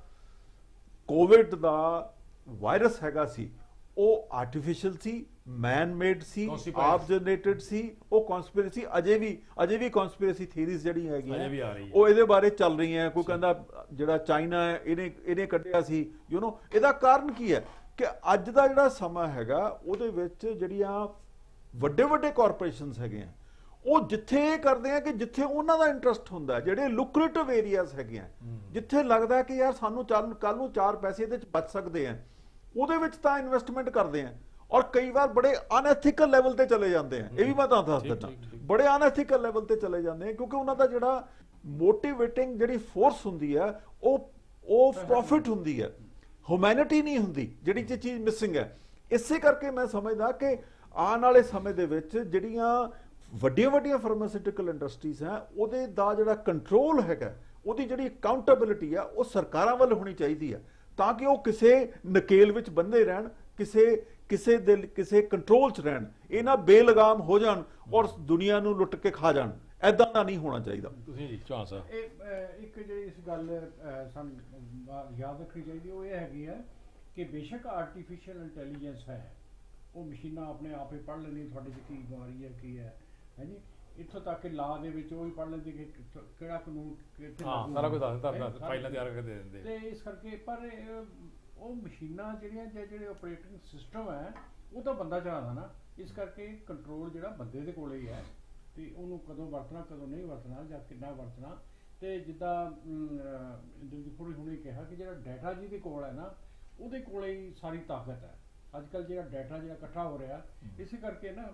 ਕੋਵਿਡ ਦਾ ਵਾਇਰਸ ਹੈਗਾ ਸੀ ਉਹ ਆਰਟੀਫੀਸ਼ੀਅਲ ਸੀ, ਮੈਨ ਮੇਡ ਸੀ, ਆਪ ਜਨਰੇਟਡ ਸੀ, ਉਹ ਕਨਸਪੀਰੇਸੀ ਅਜੇ ਵੀ ਕਨਸਪੀਰੇਸੀ ਥਿਊਰੀਜ਼ ਜਿਹੜੀਆਂ ਹੈਗੀਆਂ ਉਹ ਇਹਦੇ ਬਾਰੇ ਚੱਲ ਰਹੀਆਂ। ਕੋਈ ਕਹਿੰਦਾ ਜਿਹੜਾ ਚਾਈਨਾ ਹੈ ਇਹਨੇ ਕੱਢਿਆ ਸੀ। ਇਹਦਾ ਕਾਰਨ ਕੀ ਹੈ ਕਿ ਅੱਜ ਦਾ ਜਿਹੜਾ ਸਮਾਂ ਹੈਗਾ ਉਹਦੇ ਵਿੱਚ ਜਿਹੜੀਆਂ ਵੱਡੇ ਕਾਰਪੋਰੇਸ਼ਨਸ ਹੈਗੇ ਆ, ਉਹ ਜਿੱਥੇ ਇਹ ਕਰਦੇ ਆ ਕਿ ਜਿੱਥੇ ਉਹਨਾਂ ਦਾ ਇੰਟਰਸਟ ਹੁੰਦਾ, ਜਿਹੜੇ ਲੁਕਰੇਟਿਵ ਏਰੀਆਜ਼ ਹੈਗੇ ਆ, ਜਿੱਥੇ ਲੱਗਦਾ ਕਿ ਯਾਰ ਸਾਨੂੰ ਕੱਲ ਨੂੰ 4 ਪੈਸੇ ਇਹਦੇ ਚ ਬਚ ਸਕਦੇ ਆ, ਉਹਦੇ ਵਿੱਚ ਤਾਂ ਇਨਵੈਸਟਮੈਂਟ ਕਰਦੇ ਆ। ਔਰ ਕਈ ਵਾਰ ਬੜੇ ਅਨਐਥੀਕਲ ਲੈਵਲ ਤੇ ਚਲੇ ਜਾਂਦੇ ਆ, ਇਹ ਵੀ ਮੈਂ ਤੁਹਾਨੂੰ ਦੱਸ ਦਿੰਦਾ, ਬੜੇ ਅਨਐਥੀਕਲ ਲੈਵਲ ਤੇ ਚਲੇ ਜਾਂਦੇ ਆ, ਕਿਉਂਕਿ ਉਹਨਾਂ ਦਾ ਜਿਹੜਾ ਮੋਟੀਵੇਟਿੰਗ ਜਿਹੜੀ ਫੋਰਸ ਹੁੰਦੀ ਹੈ ਉਹ ਪ੍ਰੋਫਿਟ ਹੁੰਦੀ ਹੈ, ਹਿਊਮੈਨਿਟੀ ਨਹੀਂ ਹੁੰਦੀ, ਜਿਹੜੀ ਚੀਜ਼ ਮਿਸਿੰਗ ਹੈ। ਇਸੇ ਕਰਕੇ ਮੈਂ ਸਮਝਦਾ ਕਿ ਆਉਣ ਵਾਲੇ ਸਮੇਂ ਦੇ ਵਿੱਚ ਜਿਹੜੀਆਂ ਵੱਡੀਆਂ ਫਾਰਮਾਸਿਊਟੀਕਲ ਇੰਡਸਟਰੀਜ਼ ਹੈ, ਉਹਦੇ ਦਾ ਜਿਹੜਾ ਕੰਟਰੋਲ ਹੈਗਾ, ਉਹਦੀ ਜਿਹੜੀ ਅਕਾਊਂਟੇਬਿਲਿਟੀ ਆ ਉਹ ਸਰਕਾਰਾਂ ਵੱਲ ਹੋਣੀ ਚਾਹੀਦੀ ਹੈ, ਤਾਂ ਕਿ ਉਹ ਕਿਸੇ ਨਕੇਲ ਵਿੱਚ ਬੰਦੇ ਰਹਿਣ, ਕਿਸੇ ਕੰਟਰੋਲ 'ਚ ਰਹਿਣ, ਇਹ ਨਾ ਬੇਲਗਾਮ ਹੋ ਜਾਣ ਔਰ ਦੁਨੀਆ ਨੂੰ ਲੁੱਟ ਕੇ ਖਾ ਜਾਣ। ਐਦਾਂ ਦਾ ਨਹੀਂ ਹੋਣਾ ਚਾਹੀਦਾ। ਤੁਸੀਂ ਜੀ ਚਾਂਸ ਆ ਇੱਕ ਜਿਹੜੀ ਇਸ ਗੱਲ ਸਾਨੂੰ ਯਾਦ ਰੱਖਣੀ ਚਾਹੀਦੀ ਉਹ ਇਹ ਹੈਗੀ ਹੈ ਕਿ ਬੇਸ਼ੱਕ ਆਰਟੀਫਿਸ਼ੀਅਲ ਇੰਟੈਲੀਜੈਂਸ ਹੈ, ਉਹ ਮਸ਼ੀਨਾਂ ਆਪਣੇ ਆਪ ਹੀ ਪੜ੍ਹ ਲੈਂਦੀਆਂ ਤੁਹਾਡੇ 'ਚ ਕੀ ਬਿਮਾਰੀ ਹੈ ਕੀ ਹੈ ਜੀ, ਇੱਥੋਂ ਤੱਕ ਕਿ ਲਾ ਦੇ ਵਿੱਚ ਉਹ ਵੀ ਪੜ੍ਹ ਲੈਂਦੀ ਕਿ ਕਿਹੜਾ ਕਾਨੂੰਨ ਸਾਰਾ ਕੁਝ ਦੱਸ ਦਿੰਦਾ, ਫਾਈਲਾਂ ਤਿਆਰ ਕਰਕੇ ਦੇ ਦਿੰਦੇ। ਤੇ ਇਸ ਕਰਕੇ ਪਰ ਉਹ ਮਸ਼ੀਨਾਂ ਜਿਹੜੇ ਆਪਰੇਟਿੰਗ ਸਿਸਟਮ ਹੈ ਉਹ ਤਾਂ ਬੰਦਾ ਚਲਾਉਂਦਾ ਨਾ, ਇਸ ਕਰਕੇ ਕੰਟਰੋਲ ਜਿਹੜਾ ਬੰਦੇ ਦੇ ਕੋਲੇ ਹੀ ਹੈ ਤੇ ਉਹਨੂੰ ਕਦੋਂ ਵਰਤਣਾ ਕਦੋਂ ਨਹੀਂ ਵਰਤਣਾ ਜਾਂ ਕਿੰਨਾ ਵਰਤਣਾ। ਤੇ ਜਿੱਦਾਂ ਇੰਦਰਜੀਤ ਹੁਣੇ ਕਿਹਾ ਕਿ ਜਿਹੜਾ ਡਾਟਾ ਜਿਹਦੇ ਕੋਲ ਹੈ ਨਾ, ਉਹਦੇ ਕੋਲੇ ਹੀ ਸਾਰੀ ਤਾਕਤ ਹੈ। ਅੱਜ ਕੱਲ੍ਹ ਜਿਹੜਾ ਡਾਟਾ ਜਿਹੜਾ ਇਕੱਠਾ ਹੋ ਰਿਹਾ, ਇਸੇ ਕਰਕੇ ਨਾ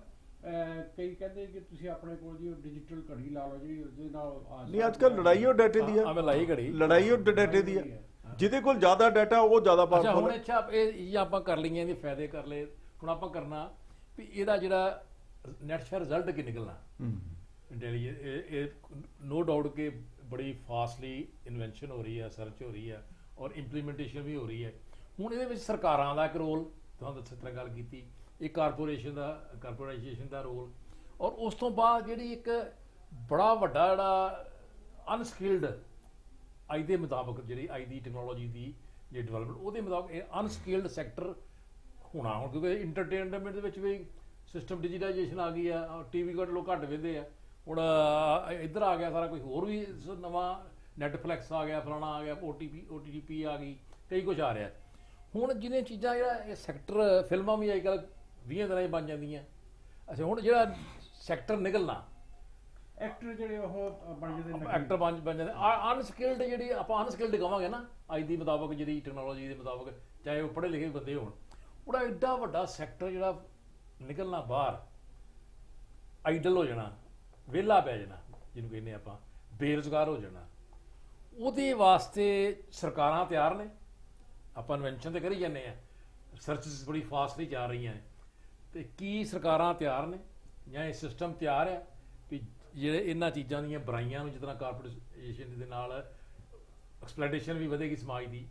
ਕਈ ਕਹਿੰਦੇ ਕਿ ਤੁਸੀਂ ਆਪਣੇ ਕੋਲ ਜੀ ਡਿਜੀਟਲ ਘੜੀ ਲਾ ਲਓ ਜੀ, ਉਹਦੇ ਨਾਲ ਨਹੀਂ ਅੱਜ ਕੱਲ੍ਹ ਲੜਾਈ ਉਹ ਡਾਟੇ ਦੀ ਹੈ, ਲੜਾਈ ਉਹ ਡਾਟੇ ਦੀ ਹੈ, ਜਿਹਦੇ ਕੋਲ ਜ਼ਿਆਦਾ ਡਾਟਾ ਉਹ ਜ਼ਿਆਦਾ ਪਾਵਰਫੁਲ। ਹੁਣ ਅੱਛਾ ਇਹ ਆਪਾਂ ਕਰ ਲਈਆਂ, ਇਹਦੇ ਫਾਇਦੇ ਕਰ ਲਏ, ਹੁਣ ਆਪਾਂ ਕਰਨਾ ਵੀ ਇਹਦਾ ਜਿਹੜਾ ਨੈਟ ਸ਼ਾ ਰਿਜ਼ਲਟ ਕੀ ਨਿਕਲਣਾ। ਇੰਟੈਲੀਜੈਂਸ ਇਹ ਨੋ ਡਾਊਟ ਕਿ ਬੜੀ ਫਾਸਟਲੀ ਇਨਵੈਂਸ਼ਨ ਹੋ ਰਹੀ ਹੈ, ਸਰਚ ਹੋ ਰਹੀ ਹੈ ਔਰ ਇੰਪਲੀਮੈਂਟੇਸ਼ਨ ਵੀ ਹੋ ਰਹੀ ਹੈ। ਹੁਣ ਇਹਦੇ ਵਿੱਚ ਸਰਕਾਰਾਂ ਦਾ ਇੱਕ ਰੋਲ, ਤੁਹਾਨੂੰ ਦੱਸਿਆ ਤਰ੍ਹਾਂ ਗੱਲ ਕੀਤੀ, ਇਹ ਕਾਰਪੋਰੇਸ਼ਨ ਦਾ ਰੋਲ, ਔਰ ਉਸ ਤੋਂ ਬਾਅਦ ਜਿਹੜੀ ਇੱਕ ਬੜਾ ਵੱਡਾ ਜਿਹੜਾ ਅਨਸਕਿਲਡ ਅੱਜ ਦੇ ਮੁਤਾਬਕ ਜਿਹੜੀ ਅੱਜ ਦੀ ਟੈਕਨੋਲੋਜੀ ਦੀ ਜਿਹੜੀ ਡਿਵੈਲਪਮੈਂਟ ਉਹਦੇ ਮੁਤਾਬਕ ਇਹ ਅਨਸਕਿਲਡ ਸੈਕਟਰ ਹੋਣਾ। ਹੁਣ ਕਿਉਂਕਿ ਇੰਟਰਟੇਨਮੈਂਟ ਦੇ ਵਿੱਚ ਵੀ ਸਿਸਟਮ ਡਿਜੀਟਾਈਜੇਸ਼ਨ ਆ ਗਈ ਆ, ਟੀਵੀ ਲੋਕ ਘੱਟ ਵੇਖਦੇ ਆ, ਹੁਣ ਇੱਧਰ ਆ ਗਿਆ ਸਾਰਾ ਕੁਝ, ਹੋਰ ਵੀ ਨਵਾਂ ਨੈਟਫਲਿਕਸ ਆ ਗਿਆ, ਫਲਾਣਾ ਆ ਗਿਆ, OTT ਆ ਗਈ, ਕਈ ਕੁਝ ਆ ਰਿਹਾ। ਹੁਣ ਜਿਹਨੇ ਚੀਜ਼ਾਂ ਜਿਹੜਾ ਇਹ ਸੈਕਟਰ, ਫਿਲਮਾਂ ਵੀ ਅੱਜ ਕੱਲ੍ਹ 20 ਦਿਨਾਂ 'ਚ ਬਣ ਜਾਂਦੀਆਂ। ਅੱਛਾ ਹੁਣ ਜਿਹੜਾ ਸੈਕਟਰ ਨਿਕਲਣਾ, ਐਕਟਰ ਜਿਹੜੇ ਉਹ ਬਣ ਜਾਂਦੇ, ਐਕਟਰ ਬਣ ਜਾਂਦੇ ਅਨਸਕਿਲਡ, ਜਿਹੜੀ ਆਪਾਂ ਅਨਸਕਿਲਡ ਕਹਾਂਗੇ ਨਾ ਅੱਜ ਦੀ ਮੁਤਾਬਕ, ਜਿਹੜੀ ਟੈਕਨੋਲੋਜੀ ਦੇ ਮੁਤਾਬਕ, ਚਾਹੇ ਉਹ ਪੜ੍ਹੇ ਲਿਖੇ ਬੰਦੇ ਹੋਣ, ਉਹਦਾ ਐਡਾ ਵੱਡਾ ਸੈਕਟਰ ਜਿਹੜਾ ਨਿਕਲਣਾ ਬਾਹਰ, ਆਈਡਲ ਹੋ ਜਾਣਾ, ਵਿਹਲਾ ਪੈ ਜਾਣਾ, ਜਿਹਨੂੰ ਕਹਿੰਦੇ ਆਪਾਂ ਬੇਰੁਜ਼ਗਾਰ ਹੋ ਜਾਣਾ। ਉਹਦੇ ਵਾਸਤੇ ਸਰਕਾਰਾਂ ਤਿਆਰ ਨੇ, ਆਪਾਂ ਇਨਵੈਂਸ਼ਨ ਤੇ ਕਰੀ ਜਾਂਦੇ ਆ, ਰਿਸਰਚਸ ਬੜੀ ਫਾਸਟਲੀ ਜਾ ਰਹੀਆਂ ਨੇ, ਤੇ ਕੀ ਸਰਕਾਰਾਂ ਤਿਆਰ ਨੇ ਜਾਂ ਇਹ ਸਿਸਟਮ ਤਿਆਰ ਆ ਵੀ ਜਿਹੜੇ ਇਹਨਾਂ ਚੀਜ਼ਾਂ ਦੀਆਂ ਬੁਰਾਈਆਂ ਨੂੰ, ਜਿੱਦਾਂ ਕਾਰਪੋਰੇਸ਼ਨ ਦੇ ਨਾਲ ਐਕਸਪਲੋਇਟੇਸ਼ਨ ਵੀ ਵਧੇਗੀ ਸਮਾਜ ਦੀ,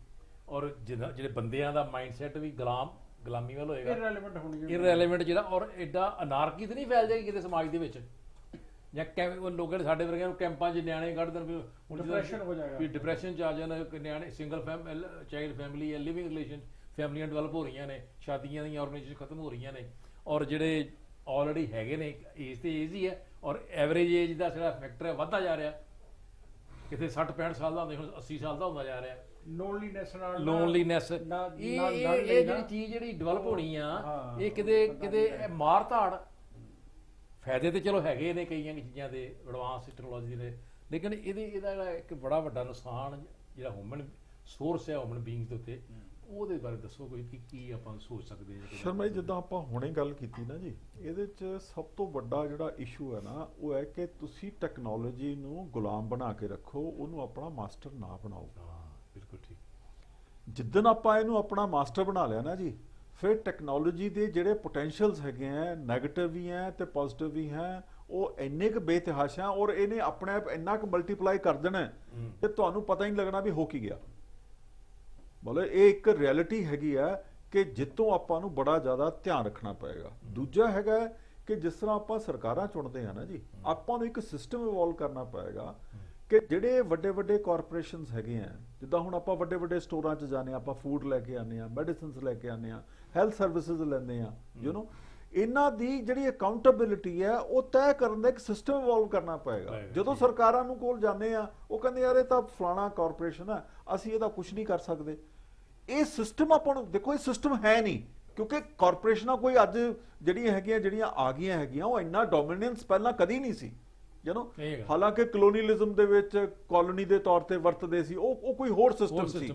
ਔਰ ਜਿਹੜੇ ਬੰਦਿਆਂ ਦਾ ਮਾਈਂਡਸੈਟ ਵੀ ਗੁਲਾਮੀ ਵੱਲ ਹੋਏਗਾ, ਇਰਰੈਲੇਵੈਂਟ ਜਿਹੜਾ, ਔਰ ਐਡਾ ਅਨਾਰਕੀ ਤੇ ਨਹੀਂ ਫੈਲ ਜਾਏਗੀ ਕਿਤੇ ਸਮਾਜ ਦੇ ਵਿੱਚ, ਜਾਂ ਲੋਕਾਂ ਨੇ ਸਾਡੇ ਵਰਗਿਆਂ ਨੂੰ ਕੈਂਪਾਂ 'ਚ ਨਿਆਣੇ ਕੱਢ ਦੇਣ, ਵੀ ਡਿਪਰੈਸ਼ਨ 'ਚ ਆ ਜਾਣ ਨਿਆਣੇ, ਸਿੰਗਲ ਚਾਈਲਡ ਫੈਮਿਲੀ ਹੈ, ਲਿਵਿੰਗ ਰਿਲੇਸ਼ਨ ਫੈਮਲੀਆਂ ਡਿਵੈਲਪ ਹੋ ਰਹੀਆਂ ਨੇ, ਸ਼ਾਦੀਆਂ ਦੀਆਂ ਆਰਗੇਨਾਈਜੇਸ਼ਨ ਖਤਮ ਹੋ ਰਹੀਆਂ ਨੇ, ਔਰ ਜਿਹੜੇ ਆਲਰੇਡੀ ਹੈਗੇ ਨੇ ਏਜ ਤੇ ਏਜ ਹੀ ਹੈ, ਔਰ ਐਵਰੇਜ ਏਜ ਦਾ ਜਿਹੜਾ ਫੈਕਟਰ ਹੈ ਵੱਧਦਾ ਜਾ ਰਿਹਾ, ਕਿਤੇ 60-65 ਸਾਲ ਦਾ ਹੁੰਦੇ, ਹੁਣ 80 ਸਾਲ ਦਾ ਹੁੰਦਾ ਜਾ ਰਿਹਾ। ਲੋਨਲੀਨੈਸ ਇਹ ਜਿਹੜੀ ਚੀਜ਼ ਜਿਹੜੀ ਡਿਵੈਲਪ ਹੋਣੀ ਆ, ਇਹ ਕਿਤੇ ਮਾਰ ਧਾੜ ਫਾਇਦੇ ਤੇ ਚਲੋ ਹੈਗੇ ਨੇ ਕਈਆਂ ਚੀਜ਼ਾਂ ਦੇ ਐਡਵਾਂਸ ਟੈਕਨੋਲੋਜੀ ਦੇ, ਲੇਕਿਨ ਇਹਦਾ ਜਿਹੜਾ ਇੱਕ ਬੜਾ ਵੱਡਾ ਨੁਕਸਾਨ ਜਿਹੜਾ ਹਿਊਮਨ ਸੋਰਸ ਹੈ ਹਿਊਮਨ ਬੀਇੰਗ ਦੇ ਉੱਤੇ, ਉਹਦੇ ਬਾਰੇ ਦੱਸੋ ਕੋਈ ਕੀ ਆਪਾਂ ਸੋਚ ਸਕਦੇ ਹਾਂ? ਸ਼ਰਮਾ ਜੀ, ਜਿੱਦਾਂ ਆਪਾਂ ਹੁਣੇ ਗੱਲ ਕੀਤੀ ਨਾ ਜੀ, ਇਹਦੇ 'ਚ ਸਭ ਤੋਂ ਵੱਡਾ ਜਿਹੜਾ ਇਸ਼ੂ ਹੈ ਨਾ ਉਹ ਹੈ ਕਿ ਤੁਸੀਂ ਟੈਕਨੋਲੋਜੀ ਨੂੰ ਗੁਲਾਮ ਬਣਾ ਕੇ ਰੱਖੋ, ਉਹਨੂੰ ਆਪਣਾ ਮਾਸਟਰ ਨਾ ਬਣਾਓ। ਹਾਂ ਬਿਲਕੁਲ ਠੀਕ। ਜਿੱਦਣ ਆਪਾਂ ਇਹਨੂੰ ਆਪਣਾ ਮਾਸਟਰ ਬਣਾ ਲਿਆ ਨਾ ਜੀ, ਫਿਰ ਟੈਕਨੋਲੋਜੀ ਦੇ ਜਿਹੜੇ ਪੋਟੈਂਸ਼ੀਅਲਸ ਹੈਗੇ ਆ, ਨੈਗੇਟਿਵ ਵੀ ਹੈ ਤੇ ਪੋਜ਼ਿਟਿਵ ਵੀ ਹੈ, ਉਹ ਇੰਨੇ ਕੁ ਬੇਤਹਾਸ਼ਾ ਔਰ ਇਹਨੇ ਆਪਣੇ ਆਪ ਇੰਨਾ ਕੁ ਮਲਟੀਪਲਾਈ ਕਰ ਦੇਣਾ ਕਿ ਤੁਹਾਨੂੰ ਪਤਾ ਹੀ ਨਹੀਂ ਲੱਗਣਾ ਵੀ ਹੋ ਕੀ ਗਿਆ। ਮਤਲਬ ਇਹ ਇੱਕ ਰਿਐਲਿਟੀ ਹੈਗੀ ਆ ਕਿ ਜਿੱਤੋਂ ਆਪਾਂ ਨੂੰ ਬੜਾ ਜ਼ਿਆਦਾ ਧਿਆਨ ਰੱਖਣਾ ਪਏਗਾ। ਦੂਜਾ ਹੈਗਾ ਕਿ ਜਿਸ ਤਰ੍ਹਾਂ ਆਪਾਂ ਸਰਕਾਰਾਂ ਚੁਣਦੇ ਆ ਨਾ ਜੀ, ਆਪਾਂ ਨੂੰ ਇੱਕ ਸਿਸਟਮ ਇਵੋਲਵ ਕਰਨਾ ਪਏਗਾ ਕਿ ਜਿਹੜੇ ਵੱਡੇ ਵੱਡੇ ਕਾਰਪੋਰੇਸ਼ਨਸ ਹੈਗੇ ਆ, ਜਿੱਦਾਂ ਹੁਣ ਆਪਾਂ ਵੱਡੇ ਵੱਡੇ ਸਟੋਰਾਂ 'ਚ ਜਾਂਦੇ ਆ, ਆਪਾਂ ਫੂਡ ਲੈ ਕੇ ਆਉਂਦੇ ਆ, ਮੈਡੀਸਿਨਸ ਲੈ ਕੇ ਆਉਂਦੇ ਆ, ਹੈਲਥ ਸਰਵਿਸਿਜ਼ ਲੈਂਦੇ ਆ, ਇਹਨਾਂ ਦੀ ਜਿਹੜੀ ਅਕਾਊਂਟੇਬਿਲਿਟੀ ਹੈ ਉਹ ਤੈਅ ਕਰਨ ਦਾ ਇੱਕ ਸਿਸਟਮ ਇਵੋਲਵ ਕਰਨਾ ਪਏਗਾ। ਜਦੋਂ ਸਰਕਾਰਾਂ ਨੂੰ ਕੋਲ ਜਾਂਦੇ ਆ, ਉਹ ਕਹਿੰਦੇ ਯਾਰ ਇਹ ਤਾਂ ਫਲਾਣਾ ਕਾਰਪੋਰੇਸ਼ਨ ਹੈ, ਅਸੀਂ ਇਹਦਾ ਕੁਝ ਨਹੀਂ ਕਰ ਸਕਦੇ। ਇਹ ਸਿਸਟਮ ਆਪਾਂ ਨੂੰ ਦੇਖੋ, ਇਹ ਸਿਸਟਮ ਹੈ ਨਹੀਂ, ਕਿਉਂਕਿ ਕਾਰਪੋਰੇਸ਼ਨਾਂ ਕੋਈ ਅੱਜ ਜਿਹੜੀਆਂ ਆ ਗਈਆਂ ਹੈਗੀਆਂ, ਉਹ ਇੰਨਾ ਡੋਮੀਨੈਂਸ ਪਹਿਲਾਂ ਕਦੀ ਨਹੀਂ ਸੀ। ਹਾਲਾਂਕਿ ਕਲੋਨੀਅਲਿਜ਼ਮ ਦੇ ਵਿੱਚ ਕਾਲੋਨੀ ਦੇ ਤੌਰ ਤੇ ਵਰਤਦੇ ਸੀ, ਉਹ ਕੋਈ ਹੋਰ ਸਿਸਟਮ ਸੀ।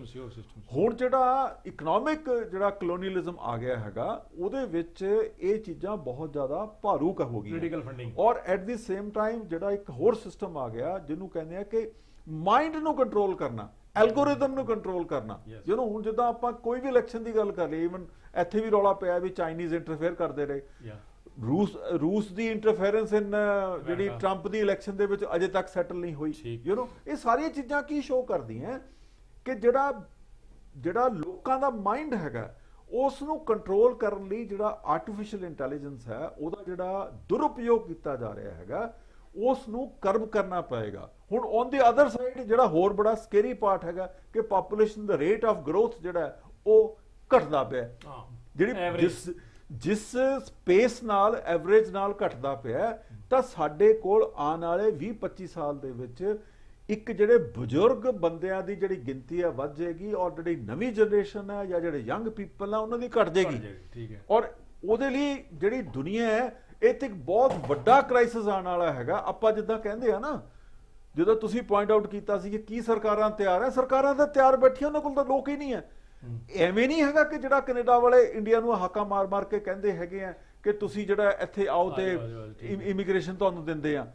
ਹੁਣ ਜਿਹੜਾ ਇਕਨੋਮਿਕ ਜਿਹੜਾ ਕਲੋਨੀਅਲਿਜ਼ਮ ਆ ਗਿਆ ਹੈਗਾ, ਉਹਦੇ ਵਿੱਚ ਇਹ ਚੀਜ਼ਾਂ ਬਹੁਤ ਜ਼ਿਆਦਾ ਭਾਰੂ ਹੋ ਗਈਆਂ। ਔਰ ਐਟ ਦੀ ਸੇਮ ਟਾਈਮ ਜਿਹੜਾ ਇੱਕ ਹੋਰ ਸਿਸਟਮ ਆ ਗਿਆ ਜਿਹਨੂੰ ਕਹਿੰਦੇ ਆ ਕਿ ਮਾਈਂਡ ਨੂੰ ਕੰਟਰੋਲ ਕਰਨਾ, ਐਲਗੋਰਿਦਮ ਨੂੰ ਕੰਟਰੋਲ ਕਰਨਾ। ਹੁਣ ਜਿੱਦਾਂ ਆਪਾਂ ਕੋਈ ਵੀ ਇਲੈਕਸ਼ਨ ਦੀ ਗੱਲ ਕਰ ਲਈ, ਇਵਨ ਇੱਥੇ ਵੀ ਰੌਲਾ ਪਿਆ ਵੀ ਚਾਈਨੀਜ਼ ਇੰਟਰਫੇਅਰ ਕਰਦੇ ਰਹੇ, ਰੂਸ ਦੀ ਇੰਟਰਫੇਰੈਂਸ ਇਨ ਜਿਹੜੀ ਟਰੰਪ ਦੀ ਇਲੈਕਸ਼ਨ ਦੇ ਵਿੱਚ ਅਜੇ ਤੱਕ ਸੈਟਲ ਨਹੀਂ ਹੋਈ। ਇਹ ਸਾਰੀਆਂ ਚੀਜ਼ਾਂ ਕੀ ਸ਼ੋਅ ਕਰਦੀਆਂ ਕਿ ਜਿਹੜਾ ਲੋਕਾਂ ਦਾ ਮਾਈਂਡ ਹੈਗਾ, ਉਸ ਨੂੰ ਕੰਟਰੋਲ ਕਰਨ ਲਈ ਜਿਹੜਾ ਆਰਟੀਫੀਸ਼ੀਅਲ ਇੰਟੈਲੀਜੈਂਸ ਹੈ, ਉਹਦਾ ਜਿਹੜਾ ਦੁਰਉਪਯੋਗ ਕੀਤਾ ਜਾ ਰਿਹਾ ਹੈਗਾ, ਉਸ ਨੂੰ ਕਰਬ ਕਰਨਾ ਪਏਗਾ। ਹੁਣ ਔਨ ਦੀ ਅਦਰ ਸਾਈਡ ਜਿਹੜਾ ਹੋਰ ਬੜਾ ਸਕੇਰੀ ਪਾਰਟ ਹੈਗਾ ਕਿ population the rate of growth ਜਿਹੜਾ ਉਹ ਘਟਦਾ ਪਿਆ, ਜਿਹੜੀ ਜਿਸ ਸਪੇਸ ਨਾਲ ਐਵਰੇਜ ਨਾਲ ਘਟਦਾ ਪਿਆ, ਤਾਂ ਸਾਡੇ ਕੋਲ ਆਉਣ ਵਾਲੇ 20-25 ਸਾਲ ਦੇ ਵਿੱਚ ਇੱਕ ਜਿਹੜੇ ਬਜ਼ੁਰਗ ਬੰਦਿਆਂ ਦੀ ਜਿਹੜੀ ਗਿਣਤੀ ਹੈ ਵੱਧ ਜਾਏਗੀ, ਔਰ ਜਿਹੜੀ ਨਵੀਂ ਜਨਰੇਸ਼ਨ ਹੈ ਜਾਂ ਜਿਹੜੇ ਯੰਗ ਪੀਪਲ ਆ ਉਹਨਾਂ ਦੀ ਘਟ ਜਾਏਗੀ। ਔਰ ਉਹਦੇ ਲਈ ਜਿਹੜੀ ਦੁਨੀਆ ਹੈ, ਇਹ ਤੇ ਇੱਕ ਬਹੁਤ ਵੱਡਾ ਕ੍ਰਾਈਸਿਸ ਆਉਣ ਵਾਲਾ ਹੈਗਾ। ਆਪਾਂ ਜਿੱਦਾਂ ਕਹਿੰਦੇ ਆ ਨਾ, ਜਦੋਂ ਤੁਸੀਂ ਪੁਆਇੰਟ ਆਊਟ ਕੀਤਾ ਸੀ ਕਿ ਕੀ ਸਰਕਾਰਾਂ ਤਿਆਰ ਹੈ, ਸਰਕਾਰਾਂ ਤਾਂ ਤਿਆਰ ਬੈਠੀਆਂ, ਉਹਨਾਂ ਕੋਲ ਤਾਂ ਲੋਕ ਹੀ ਨਹੀਂ ਹੈ। ਐਵੇਂ ਨਹੀਂ ਹੈਗਾ ਕਿ ਜਿਹੜਾ ਕੈਨੇਡਾ ਵਾਲੇ ਇੰਡੀਆ ਨੂੰ ਹਾਕਾ ਮਾਰ ਮਾਰ ਕੇ ਕਹਿੰਦੇ ਹੈਗੇ ਆ ਕਿ ਤੁਸੀਂ ਜਿਹੜਾ ਇੱਥੇ ਆਓ ਤੇ ਇਮੀਗ੍ਰੇਸ਼ਨ ਤੁਹਾਨੂੰ ਦਿੰਦੇ ਆ,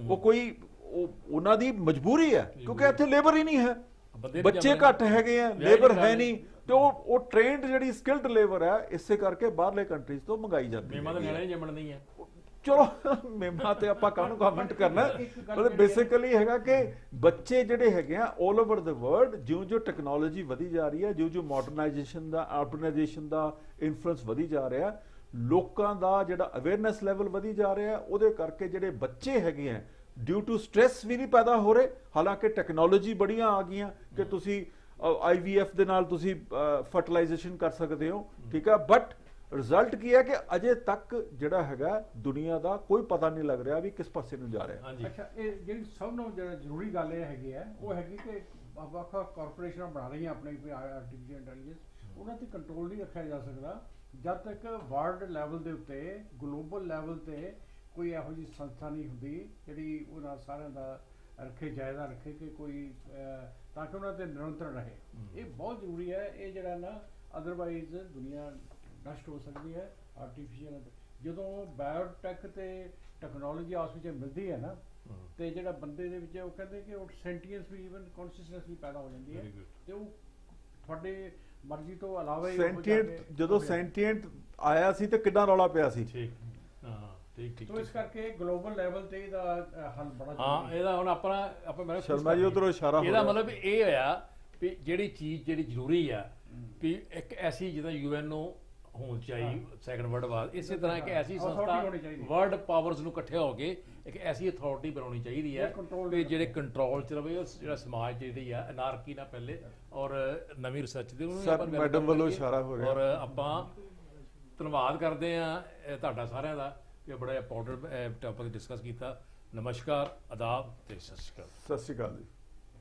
ਉਹ ਕੋਈ ਉਹਨਾਂ ਦੀ ਮਜਬੂਰੀ ਹੈ, ਕਿਉਂਕਿ ਇੱਥੇ ਲੇਬਰ ਹੀ ਨਹੀਂ ਹੈ, ਬੱਚੇ ਘੱਟ ਹੈਗੇ ਆ, ਲੇਬਰ ਹੈ ਨਹੀਂ, ਤੇ ਉਹ ਟ੍ਰੇਨਡ ਜਿਹੜੀ ਸਕਿਲਡ ਲੇਬਰ ਹੈ, ਇਸੇ ਕਰਕੇ ਬਾਹਰਲੇ ਕੰਟਰੀਜ਼ ਤੋਂ ਮੰਗਾਈ ਜਾਂਦੀ ਹੈ। ਚਲੋ ਮੇਮਾ ਤੇ ਆਪਾਂ ਕਾਹਨੂੰ ਕਮੈਂਟ ਕਰਨਾ, ਮਤਲਬ ਬੇਸਿਕਲੀ ਹੈਗਾ ਕਿ ਬੱਚੇ ਜਿਹੜੇ ਹੈਗੇ ਆ ਆਲ ਓਵਰ ਦ ਵਰਲਡ, ਜਿਉਂ ਟੈਕਨੋਲੋਜੀ ਵਧੀ ਜਾ ਰਹੀ ਹੈ, ਜਿਉਂ ਮਾਡਰਨਾਈਜੇਸ਼ਨ ਦਾ, ਅਰਬਨਾਈਜੇਸ਼ਨ ਦਾ ਇਨਫਲੂਐਂਸ ਵਧੀ ਜਾ ਰਿਹਾ, ਲੋਕਾਂ ਦਾ ਜਿਹੜਾ ਅਵੇਅਰਨੈਸ ਲੈਵਲ ਵਧੀ ਜਾ ਰਿਹਾ, ਉਹਦੇ ਕਰਕੇ ਜਿਹੜੇ ਬੱਚੇ ਹੈਗੇ ਆ ਡਿਊ ਟੂ ਸਟ੍ਰੈਸ ਵੀ ਨਹੀਂ ਪੈਦਾ ਹੋ ਰਹੇ। ਹਾਲਾਂਕਿ ਟੈਕਨੋਲੋਜੀ ਬੜੀਆਂ ਆ ਗਈਆਂ ਕਿ ਤੁਸੀਂ IVF ਦੇ ਨਾਲ ਤੁਸੀਂ ਫਰਟੀਲਾਈਜੇਸ਼ਨ ਕਰ ਸਕਦੇ ਹੋ, ਠੀਕ ਹੈ, ਬਟ ਰਿਜ਼ਲਟ ਕੀ ਹੈ ਕਿ ਅਜੇ ਤੱਕ ਜਿਹੜਾ ਹੈਗਾ ਦੁਨੀਆ ਦਾ ਕੋਈ ਪਤਾ ਨਹੀਂ ਲੱਗ ਰਿਹਾ ਵੀ ਕਿਸ ਪਾਸੇ ਨੂੰ ਜਾ ਰਿਹਾ। ਅੱਛਾ, ਇਹ ਜਿਹੜੀ ਸਭ ਨੂੰ ਜਿਹੜਾ ਜ਼ਰੂਰੀ ਗੱਲ ਇਹ ਹੈਗੀ ਹੈ, ਉਹ ਹੈਗੀ ਕਿ ਵੱਖ ਕਾਰਪੋਰੇਸ਼ਨਾਂ ਬਣਾ ਰਹੀਆਂ ਆਪਣੀ ਆਰਟੀਫੀਸ਼ੀਅਲ ਇੰਟੈਲੀਜੈਂਸ, ਉਹਨਾਂ ਤੇ ਕੰਟਰੋਲ ਨਹੀਂ ਰੱਖਿਆ ਜਾ ਸਕਦਾ ਜਦ ਤੱਕ ਵਰਲਡ ਲੈਵਲ ਦੇ ਉੱਤੇ, ਗਲੋਬਲ ਲੈਵਲ ਤੇ ਕੋਈ ਇਹੋ ਜਿਹੀ ਸੰਸਥਾ ਨਹੀਂ ਹੁੰਦੀ ਜਿਹੜੀ ਉਹਨਾਂ ਸਾਰਿਆਂ ਦਾ ਜਾਇਜ਼ਾ ਰੱਖੇ ਕਿ ਕੋਈ, ਤਾਂ ਕਿ ਉਹਨਾਂ ਤੇ ਨਿਰੰਤਰਨ ਰਹੇ। ਇਹ ਬਹੁਤ ਜ਼ਰੂਰੀ ਹੈ। ਇਹ ਜਿਹੜਾ ਨਾ ਅਦਰਵਾਈਜ਼ ਦੁਨੀਆ ਨਸ਼ਟ ਹੋ ਸਕਦੀ ਹੈ। ਆਰਟੀਫੀਸ਼ੀਅਲ ਜਦੋਂ ਬਾਇਓਟੈਕ ਤੇ ਟੈਕਨੋਲੋਜੀ ਆਪਸ ਵਿੱਚ ਮਿਲਦੀ ਹੈ ਨਾ, ਤੇ ਜਿਹੜਾ ਬੰਦੇ ਦੇ ਵਿੱਚ ਉਹ ਕਹਿੰਦੇ ਕਿ ਉਹ ਸੈਂਟੀਐਂਸ ਵੀ, ਇਵਨ ਕੌਨਸ਼ੀਅਸਨੈਸ ਵੀ ਪੈਦਾ ਹੋ ਜਾਂਦੀ ਹੈ, ਤੇ ਉਹ ਤੁਹਾਡੇ ਮਰਜ਼ੀ ਤੋਂ ਇਲਾਵਾ ਹੀ ਜਦੋਂ ਸੈਂਟੀਐਂਟ ਆਇਆ ਸੀ ਤੇ ਕਿੰਨਾ ਰੌਲਾ ਪਿਆ ਸੀ। ਠੀਕ। ਇਸ ਕਰਕੇ ਗਲੋਬਲ ਲੈਵਲ ਤੇ ਇਹਦਾ ਹੱਲ ਬੜਾ ਜ਼ਰੂਰੀ ਹੈ। ਇਹਦਾ ਹੁਣ ਆਪਾਂ ਸ਼ਰਮਾ ਜੀ ਉਧਰੋਂ ਇਸ਼ਾਰਾ, ਇਹਦਾ ਮਤਲਬ ਇਹ ਹੋਇਆ ਵੀ ਜਿਹੜੀ ਚੀਜ਼ ਜਿਹੜੀ ਜ਼ਰੂਰੀ ਆ ਵੀ ਇੱਕ ਐਸੀ ਜਿੱਦਾਂ UN ਨੂੰ ਹੋਣੀ ਚਾਹੀਦੀ, ਸੈਕੰਡ ਵਰਲਡ ਵਾਰ, ਇਸੇ ਤਰ੍ਹਾਂ ਇੱਕ ਐਸੀ ਸੰਸਥਾ ਵਰਲਡ ਪਾਵਰਸ ਨੂੰ ਇਕੱਠੇ ਹੋ ਕੇ ਇੱਕ ਐਸੀ ਅਥਾਰਟੀ ਬਣਾਉਣੀ ਚਾਹੀਦੀ ਹੈ ਕਿ ਜਿਹੜੇ ਕੰਟਰੋਲ ਚ ਰਵੇ, ਜਿਹੜਾ ਸਮਾਜ ਜਿਹੜੀ ਆ ਅਨਾਰਕੀ ਨਾ ਪਹਿਲੇ, ਔਰ ਨਵੀਂ ਰਿਸਰਚ ਦੇ ਮੈਡਮ ਵੱਲੋਂ ਇਸ਼ਾਰਾ ਹੋ ਰਿਹਾ। ਔਰ ਆਪਾਂ ਧੰਨਵਾਦ ਕਰਦੇ ਆ ਤੁਹਾਡਾ ਸਾਰਿਆਂ ਦਾ ਕਿ ਬੜਾ ਇੰਪੋਰਟੈਂਟ ਟੌਪਿਕ ਡਿਸਕਸ ਕੀਤਾ। ਨਮਸਕਾਰ, ਆਦਾਬ ਤੇ ਸਤਿ ਸ਼੍ਰੀ ਅਕਾਲ। ਸਤਿ ਸ਼੍ਰੀ ਅਕਾਲ ਜੀ।